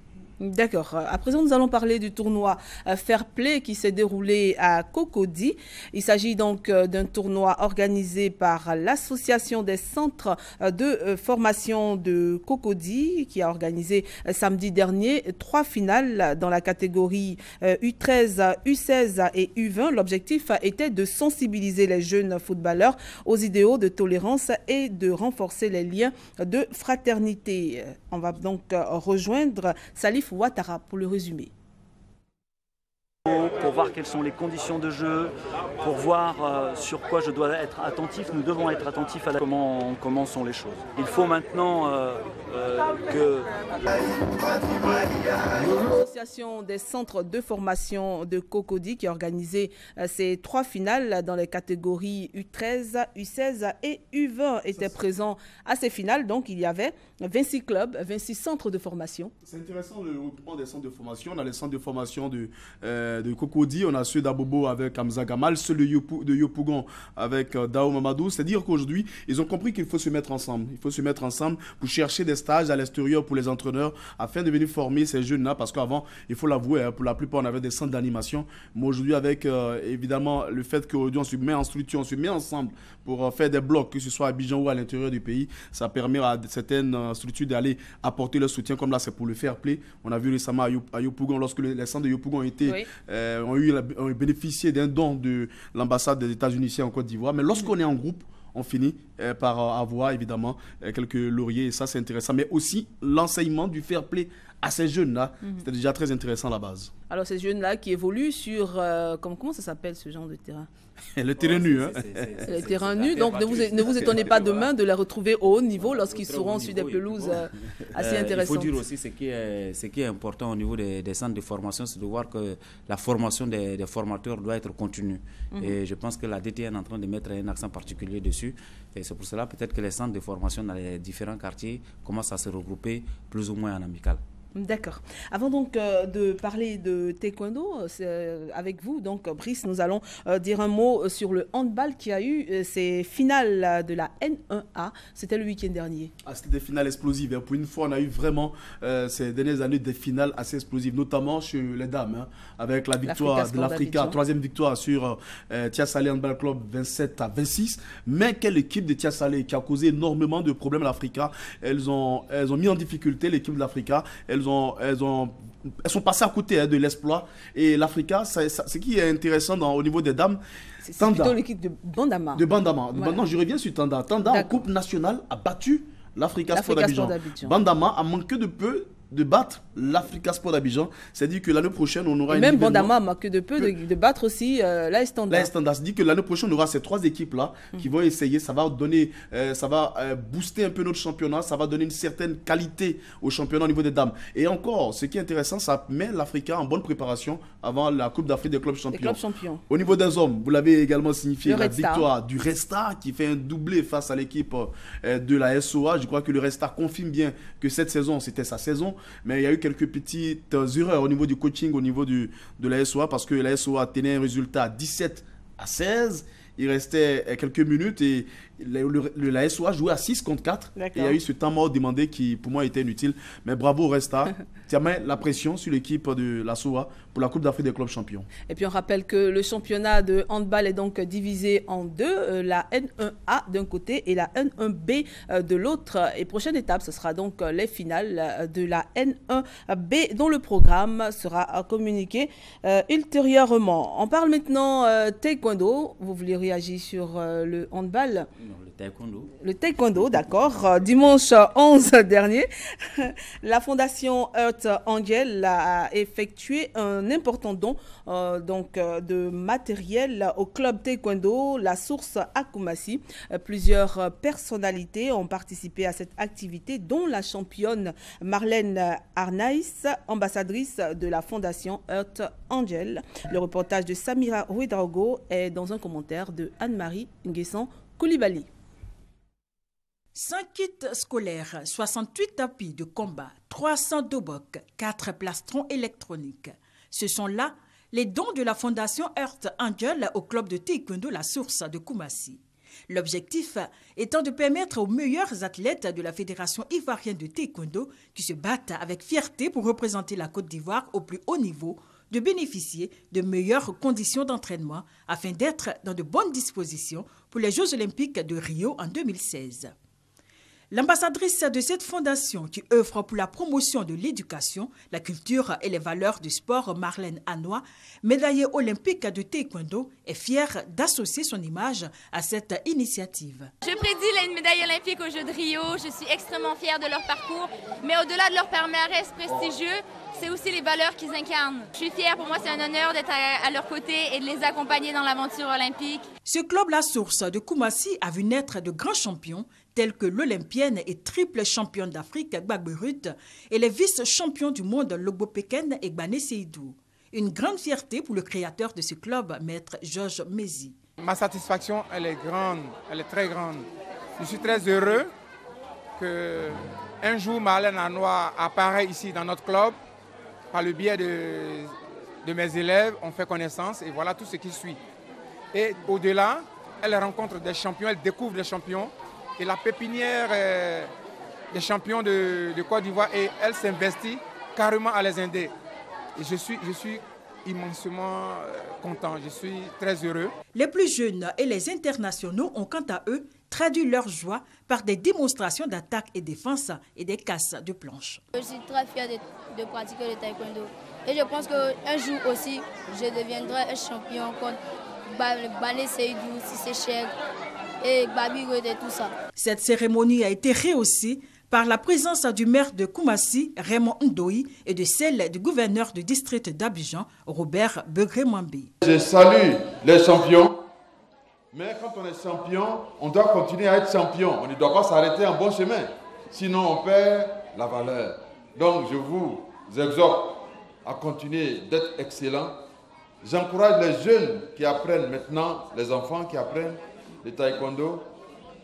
D'accord. À présent, nous allons parler du tournoi Fair Play qui s'est déroulé à Cocody. Il s'agit donc d'un tournoi organisé par l'association des centres de formation de Cocody qui a organisé samedi dernier 3 finales dans la catégorie U13, U16 et U20. L'objectif était de sensibiliser les jeunes footballeurs aux idéaux de tolérance et de renforcer les liens de fraternité. On va donc rejoindre Salif Ouattara pour le résumé. Pour voir quelles sont les conditions de jeu, pour voir sur quoi je dois être attentif. Nous devons être attentifs à comment sont les choses. Il faut maintenant que... L'association des centres de formation de Cocody qui a organisé ces 3 finales dans les catégories U13, U16 et U20 était présent à ces finales. Donc il y avait 26 clubs, 26 centres de formation. C'est intéressant le regroupement des centres de formation. On a les centres de formation de Cocody, on a ceux d'Abobo avec Hamza Gamal, ceux de Yopougon avec Dao Mamadou. C'est-à-dire qu'aujourd'hui, ils ont compris qu'il faut se mettre ensemble. Il faut se mettre ensemble pour chercher des stages à l'extérieur pour les entraîneurs afin de venir former ces jeunes-là. Parce qu'avant, il faut l'avouer, pour la plupart, on avait des centres d'animation. Mais aujourd'hui, avec évidemment le fait qu'aujourd'hui, on se met en structure, on se met ensemble pour faire des blocs, que ce soit à Abidjan ou à l'intérieur du pays, ça permet à certaines structures d'aller apporter leur soutien. Comme là, c'est pour le Fair Play. On a vu récemment à Yopougon, lorsque les centres de Yopougon ont bénéficié d'un don de l'ambassade des États-Unis ici en Côte d'Ivoire. Mais lorsqu'on est en groupe, on finit par avoir évidemment quelques lauriers et ça c'est intéressant. Mais aussi l'enseignement du fair play à ces jeunes-là, c'était déjà très intéressant à la base. Alors ces jeunes-là qui évoluent sur, comment ça s'appelle ce genre de terrain? Le terrain nu. Le terrain nu, donc ne vous étonnez pas demain de les retrouver au haut niveau lorsqu'ils seront sur des pelouses assez intéressantes. Il faut dire aussi ce qui est important au niveau des centres de formation, c'est de voir que la formation des formateurs doit être continue. Et je pense que la DTN est en train de mettre un accent particulier dessus. Et c'est pour cela peut-être que les centres de formation dans les différents quartiers commencent à se regrouper plus ou moins en amical. D'accord. Avant donc de parler de taekwondo, avec vous, donc Brice, nous allons dire un mot sur le handball qui a eu ses finales de la N1A. C'était le week-end dernier. C'était des finales explosives. Pour une fois, on a eu vraiment ces dernières années des finales assez explosives, notamment chez les dames, avec la victoire de l'Africa, 3e victoire sur Tia Salé Handball Club 27-26. Mais quelle équipe de Tia Salé qui a causé énormément de problèmes à l'Africa. Elles ont mis en difficulté l'équipe de l'Africa. Elles elles sont passées à côté de l'exploit. Et l'Africa, ce qui est intéressant au niveau des dames, c'est plutôt l'équipe de Bandama. Voilà. Maintenant, je reviens sur Tanda. Tanda, en Coupe nationale, a battu l'Africa Sport d'Abidjan. Bandama a manqué de peu de battre l'Africa Sport d'Abidjan. C'est-à-dire que l'année prochaine, on aura même Bandama a manqué de peu de battre aussi l'AS Standard. L'AS Standard. C'est-à-dire que l'année prochaine, on aura ces 3 équipes-là qui vont essayer. Ça va donner, ça va booster un peu notre championnat. Ça va donner une certaine qualité au championnat au niveau des dames. Et encore, ce qui est intéressant, ça met l'Africa en bonne préparation avant la Coupe d'Afrique des clubs champions. Au niveau des hommes, vous l'avez également signifié, la victoire du Red Star qui fait un doublé face à l'équipe de la SOA. Je crois que le Red Star confirme bien que cette saison, c'était sa saison. Mais il y a eu quelques petites erreurs au niveau du coaching, au niveau de la SOA, parce que la SOA tenait un résultat 17-16. Il restait quelques minutes et la SOA jouait à 6 contre 4. Et il y a eu ce temps mort demandé qui, pour moi, était inutile. Mais bravo au Resta. Ça met la pression sur l'équipe de la SOA pour la Coupe d'Afrique des clubs champions. Et puis on rappelle que le championnat de handball est donc divisé en deux. La N1A d'un côté et la N1B de l'autre. Et prochaine étape, ce sera donc les finales de la N1B dont le programme sera communiqué ultérieurement. On parle maintenant taekwondo. Vous voulez réagir sur le handball? Non, le taekwondo. Le taekwondo, d'accord. Dimanche 11 dernier, la fondation Earth Angel a effectué un important don de matériel au club taekwondo La Source à Koumassi. Plusieurs personnalités ont participé à cette activité, dont la championne Marlène Arnaïs, ambassadrice de la fondation Earth Angel. Le reportage de Samira Ouedraogo est dans un commentaire de Anne-Marie Nguessan Koulibaly. 5 kits scolaires, 68 tapis de combat, 300 doboks, 4 plastrons électroniques. Ce sont là les dons de la fondation Earth Angel au club de taekwondo La Source de Koumassi. L'objectif étant de permettre aux meilleurs athlètes de la Fédération ivoirienne de taekwondo qui se battent avec fierté pour représenter la Côte d'Ivoire au plus haut niveau de bénéficier de meilleures conditions d'entraînement afin d'être dans de bonnes dispositions pour les Jeux olympiques de Rio en 2016. L'ambassadrice de cette fondation qui œuvre pour la promotion de l'éducation, la culture et les valeurs du sport, Marlène Anois, médaillée olympique de taekwondo, est fière d'associer son image à cette initiative. Je prédis une médaille olympique aux Jeux de Rio. Je suis extrêmement fière de leur parcours, mais au-delà de leur palmarès prestigieux, c'est aussi les valeurs qu'ils incarnent. Je suis fière, pour moi c'est un honneur d'être à leur côté et de les accompagner dans l'aventure olympique. Ce club La Source de Koumassi a vu naître de grands champions tels que l'olympienne et triple championne d'Afrique Gbagbo Ruth et les vice-champions du monde Logbo Peken et Gbane Seydou. Une grande fierté pour le créateur de ce club, maître Georges Mézi. Ma satisfaction, elle est grande, elle est très grande. Je suis très heureux qu'un jour Marlène Anois apparaît ici dans notre club. Par le biais de mes élèves, on fait connaissance et voilà tout ce qui suit. Et au-delà, elle rencontre des champions, elle découvre des champions. Et la pépinière des champions de Côte d'Ivoire, et elle s'investit carrément à les aider. Et je suis immensément content, je suis très heureux. Les plus jeunes et les internationaux ont quant à eux traduit leur joie par des démonstrations d'attaque et défense et des casses de planche. Je suis très fière de pratiquer le taekwondo. Et je pense qu'un jour aussi, je deviendrai un champion contre Gbane Seydou, Cissé Cheick et Babi Rued et tout ça. Cette cérémonie a été réussie par la présence du maire de Koumassi, Raymond Ndoye, et de celle du gouverneur du district d'Abidjan, Robert Begré-Mwambi. Je salue les champions, mais quand on est champion, on doit continuer à être champion. On ne doit pas s'arrêter en bon chemin, sinon on perd la valeur. Donc je vous exhorte à continuer d'être excellents. J'encourage les jeunes qui apprennent maintenant, les enfants qui apprennent le taekwondo,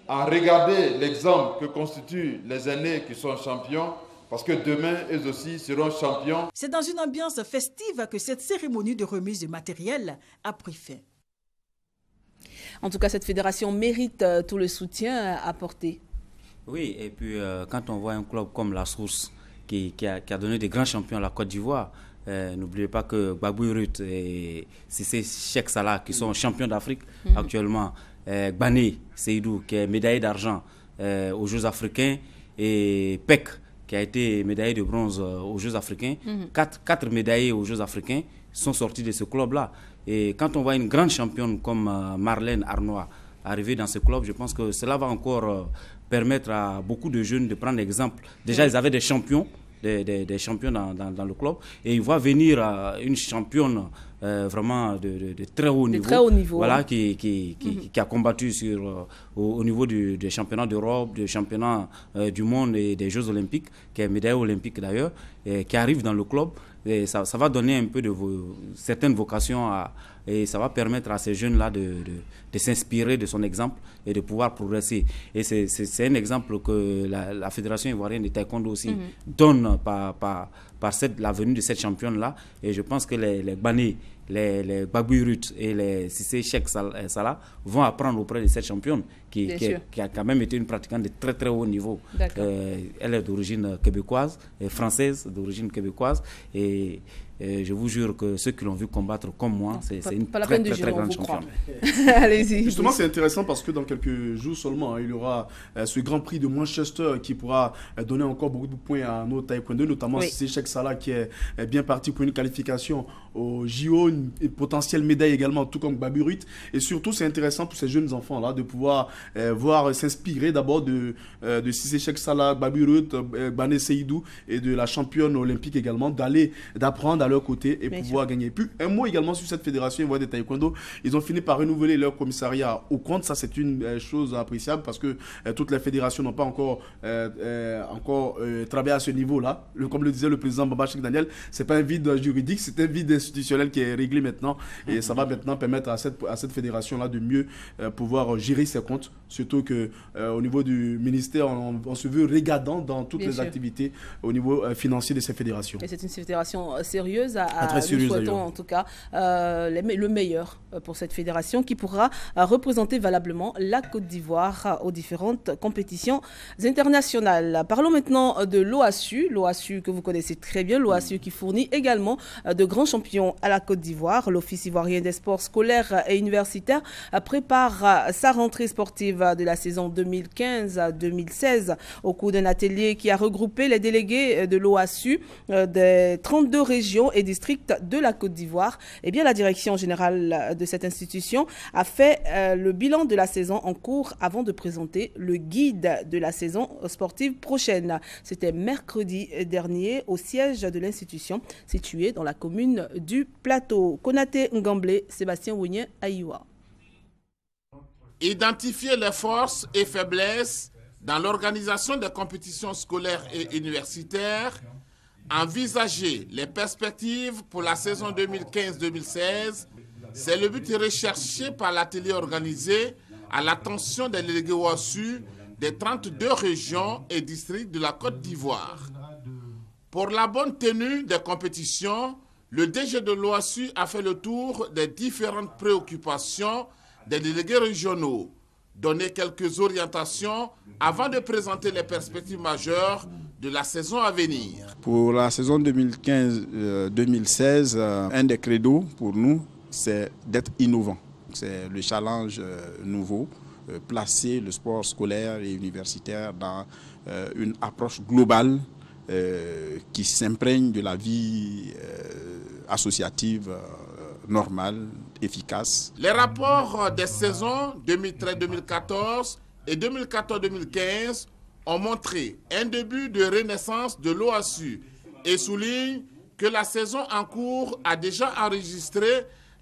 à regarder l'exemple que constituent les aînés qui sont champions, parce que demain, eux aussi seront champions. C'est dans une ambiance festive que cette cérémonie de remise de matériel a pris fin. En tout cas, cette fédération mérite tout le soutien apporté. Oui, et puis quand on voit un club comme La Source qui a donné des grands champions à la Côte d'Ivoire, n'oubliez pas que Gbagbo Ruth et Cissé Cheick Salah qui sont champions d'Afrique actuellement, Gbane Seydou qui est médaillé d'argent aux Jeux africains et Peck qui a été médaillé de bronze aux Jeux africains. 4 médaillés aux Jeux africains sont sortis de ce club-là. Et quand on voit une grande championne comme Marlène Arnois arriver dans ce club, je pense que cela va encore permettre à beaucoup de jeunes de prendre exemple. Déjà, ils avaient des champions, des champions dans le club, et il va venir une championne vraiment de très haut niveau, voilà, qui a combattu au niveau des championnats d'Europe, des championnats du monde et des Jeux olympiques, qui est médaillée olympique d'ailleurs, qui arrive dans le club. Et ça va donner un peu de certaines vocations et ça va permettre à ces jeunes-là de s'inspirer de son exemple et de pouvoir progresser. Et c'est un exemple que la Fédération ivoirienne de taekwondo aussi donne par la venue de cette championne-là. Et je pense que les Bané, les Gbagbourut et les Cissé Cheikh Salah vont apprendre auprès de cette championne qui a quand même été une pratiquante de très très haut niveau. Elle est d'origine québécoise, française d'origine québécoise, et je vous jure que ceux qui l'ont vu combattre comme moi, c'est une très grande championne. Allez-y. Justement, c'est intéressant parce que dans quelques jours seulement, il y aura ce Grand Prix de Manchester qui pourra donner encore beaucoup de points à nos taekwondo, notamment Cissé Cheikh Salah qui est bien parti pour une qualification au JO, une potentielle médaille également, tout comme Gbagbourut. Et surtout, c'est intéressant pour ces jeunes enfants-là de pouvoir voir s'inspirer d'abord de Cissé Cheikh Salah, Gbagbourut, Bané Seydou et de la championne olympique également, d'apprendre à leur côté et pouvoir gagner. Puis un mot également sur cette fédération ivoirienne de taekwondo. Ils ont fini par renouveler leur commissariat au compte. Ça, c'est une chose appréciable parce que toutes les fédérations n'ont pas encore travaillé à ce niveau-là. Comme le disait le président Baba Cheikh Daniel, c'est pas un vide juridique, c'est un vide institutionnel qui est réglé maintenant, et ça va maintenant permettre à cette fédération-là de mieux pouvoir gérer ses comptes, surtout que au niveau du ministère, on se veut regardant dans toutes les activités au niveau financier de ces fédérations. Et c'est une fédération sérieuse. Nous souhaitons en tout cas le meilleur pour cette fédération qui pourra représenter valablement la Côte d'Ivoire aux différentes compétitions internationales. Parlons maintenant de l'OASU. L'OASU que vous connaissez très bien, l'OASU qui fournit également de grands champions à la Côte d'Ivoire. L'Office ivoirien des sports scolaires et universitaires prépare sa rentrée sportive de la saison 2015-2016 au cours d'un atelier qui a regroupé les délégués de l'OASU des 32 régions et districts de la Côte d'Ivoire. Eh bien, la direction générale de cette institution a fait le bilan de la saison en cours avant de présenter le guide de la saison sportive prochaine. C'était mercredi dernier au siège de l'institution située dans la commune du Plateau. Konaté Ngamblé, Sébastien Wounien, Aïwa. Identifier les forces et faiblesses dans l'organisation des compétitions scolaires et universitaires, envisager les perspectives pour la saison 2015-2016, c'est le but recherché par l'atelier organisé à l'attention des délégués OASU des 32 régions et districts de la Côte d'Ivoire. Pour la bonne tenue des compétitions, le DG de l'OASU a fait le tour des différentes préoccupations des délégués régionaux, donner quelques orientations avant de présenter les perspectives majeures de la saison à venir. Pour la saison 2015-2016, un des credos pour nous, c'est d'être innovant. C'est le challenge nouveau, placer le sport scolaire et universitaire dans une approche globale qui s'imprègne de la vie associative normale, efficace. Les rapports des saisons 2013-2014 et 2014-2015 ont montré un début de renaissance de l'OASU et soulignent que la saison en cours a déjà enregistré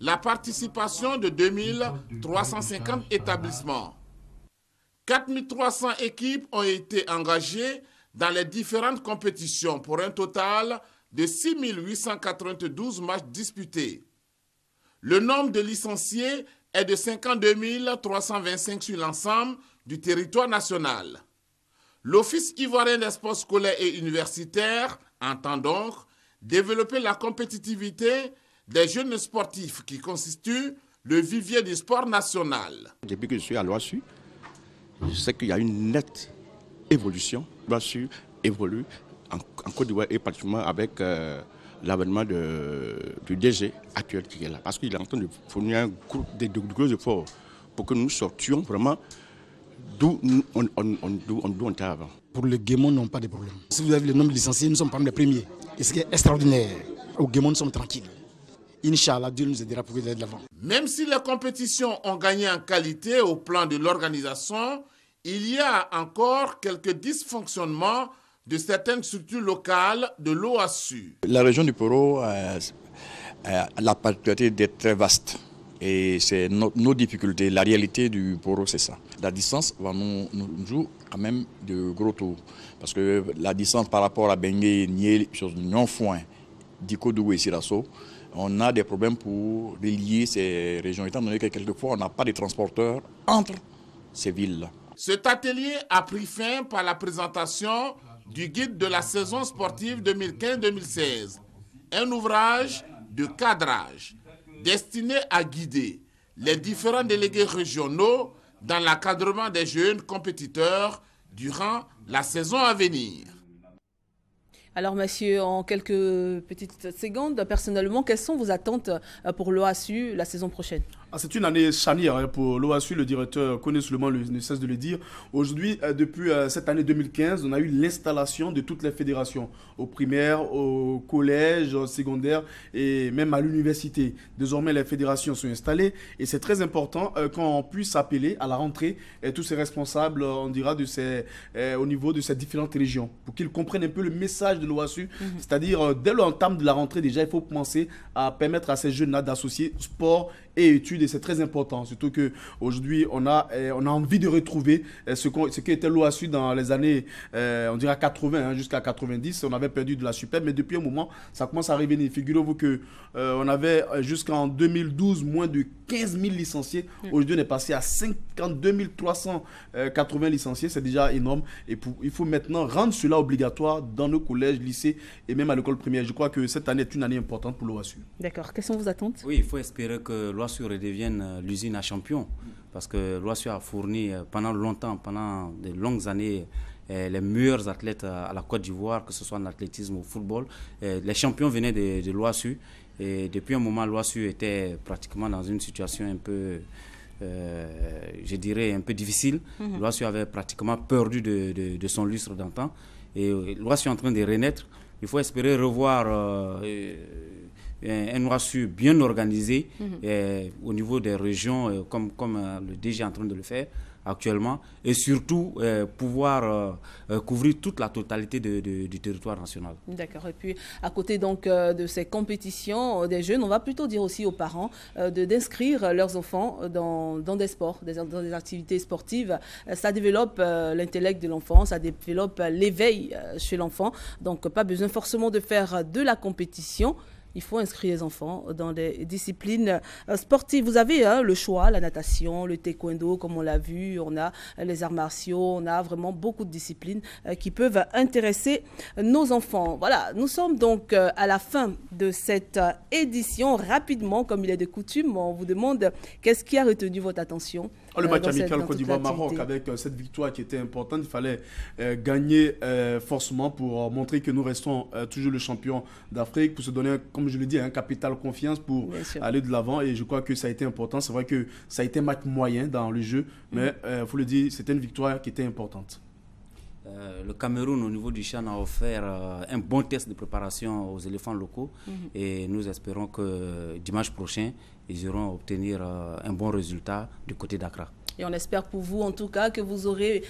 la participation de 2350 établissements. 4300 équipes ont été engagées dans les différentes compétitions pour un total de 6892 matchs disputés. Le nombre de licenciés est de 52 325 sur l'ensemble du territoire national. L'Office ivoirien des sports scolaires et universitaires entend donc développer la compétitivité des jeunes sportifs qui constituent le vivier du sport national. Depuis que je suis à l'OASU, je sais qu'il y a une nette évolution. L'OASU évolue en Côte d'Ivoire et particulièrement avec l'avènement du DG actuel qui est là. Parce qu'il est en train de fournir de gros efforts pour que nous sortions vraiment d'où on était avant. Pour le Guémon, n'ont pas de problème. Si vous avez le nombre de licenciés, nous sommes parmi les premiers. Et ce qui est extraordinaire, au Guémon, nous sommes tranquilles. Inch'Allah, Dieu nous aidera pour aller de l'avant. Même si les compétitions ont gagné en qualité au plan de l'organisation, il y a encore quelques dysfonctionnements de certaines structures locales de l'OASU. La région du Poro a la particularité d'être très vaste. Et c'est nos difficultés. La réalité du Poro, c'est ça. La distance va nous joue quand même de gros tours. Parce que la distance par rapport à Bengué, Niel, Non-Foin, Diko, Dougou et Sirasso, on a des problèmes pour relier ces régions, étant donné que quelquefois on n'a pas de transporteurs entre ces villes-là. Cet atelier a pris fin par la présentation du guide de la saison sportive 2015-2016, un ouvrage de cadrage destiné à guider les différents délégués régionaux dans l'encadrement des jeunes compétiteurs durant la saison à venir. Alors, messieurs, en quelques petites secondes, personnellement, quelles sont vos attentes pour l'OASU la saison prochaine? C'est une année charnière pour l'OASU, le directeur connaît seulement, ne cesse de le dire. Aujourd'hui, depuis cette année 2015, on a eu l'installation de toutes les fédérations, aux primaires, au collège, au secondaire et même à l'université. Désormais, les fédérations sont installées et c'est très important qu'on puisse appeler à la rentrée tous ces responsables, on dira, au niveau de ces différentes régions, pour qu'ils comprennent un peu le message de l'OASU. C'est-à-dire, dès l'entame de la rentrée, déjà, il faut penser à permettre à ces jeunes-là d'associer sport et études, et c'est très important, surtout qu'aujourd'hui on a envie de retrouver ce qu'était l'OASU dans les années on dirait 80 jusqu'à 90. On avait perdu de la super, mais depuis un moment ça commence à revenir. Figurez-vous que on avait jusqu'en 2012 moins de 15 000 licenciés. Aujourd'hui on est passé à 52 380 licenciés, c'est déjà énorme, et il faut maintenant rendre cela obligatoire dans nos collèges, lycées et même à l'école primaire. Je crois que cette année est une année importante pour l'OASU. D'accord, quelles sont vos attentes? Oui, il faut espérer que l'OASU redevienne l'usine à champions, parce que l'OASU a fourni pendant longtemps, pendant de longues années, les meilleurs athlètes à la Côte d'Ivoire, que ce soit en athlétisme ou au football. Les champions venaient de l'OASU, et depuis un moment l'OASU était pratiquement dans une situation un peu, je dirais, un peu difficile. L'OASU avait pratiquement perdu de son lustre d'antan, et l'OASU est en train de renaître. Il faut espérer revoir un OASU bien organisé au niveau des régions, comme le DG est en train de le faire actuellement, et surtout pouvoir couvrir toute la totalité du territoire national. D'accord. Et puis à côté donc de ces compétitions des jeunes, on va plutôt dire aussi aux parents d'inscrire leurs enfants dans des sports, dans des activités sportives. Ça développe l'intellect de l'enfant, ça développe l'éveil chez l'enfant. Donc pas besoin forcément de faire de la compétition. Il faut inscrire les enfants dans des disciplines sportives. Vous avez le choix, la natation, le taekwondo, comme on l'a vu. On a les arts martiaux, on a vraiment beaucoup de disciplines qui peuvent intéresser nos enfants. Voilà, nous sommes donc à la fin de cette édition. Rapidement, comme il est de coutume, on vous demande qu'est-ce qui a retenu votre attention. Le match amical Côte d'Ivoire-Maroc, avec cette victoire qui était importante, il fallait gagner forcément pour montrer que nous restons toujours le champion d'Afrique, pour se donner, comme je le dis, un capital confiance pour aller de l'avant. Et je crois que ça a été important. C'est vrai que ça a été un match moyen dans le jeu, mais il faut le dire, c'était une victoire qui était importante. Le Cameroun, au niveau du CHAN, a offert un bon test de préparation aux éléphants locaux, et nous espérons que dimanche prochain, ils iront obtenir un bon résultat du côté d'Accra. Et on espère pour vous, en tout cas, que vous aurez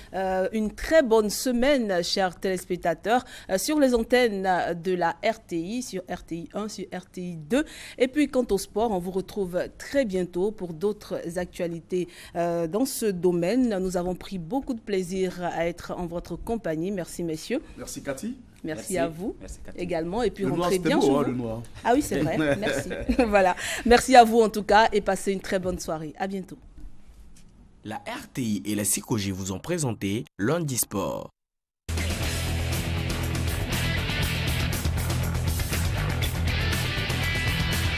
une très bonne semaine, chers téléspectateurs, sur les antennes de la RTI, sur RTI 1, sur RTI 2. Et puis, quant au sport, on vous retrouve très bientôt pour d'autres actualités dans ce domaine. Nous avons pris beaucoup de plaisir à être en votre compagnie. Merci, messieurs. Merci, Cathy. Merci à vous également. Et puis, le rentrez bien beau, chez vous. Le noir. Ah oui, c'est vrai. Merci. Voilà. Merci à vous, en tout cas, et passez une très bonne soirée. À bientôt. La RTI et la CICOG vous ont présenté Lundi Sport.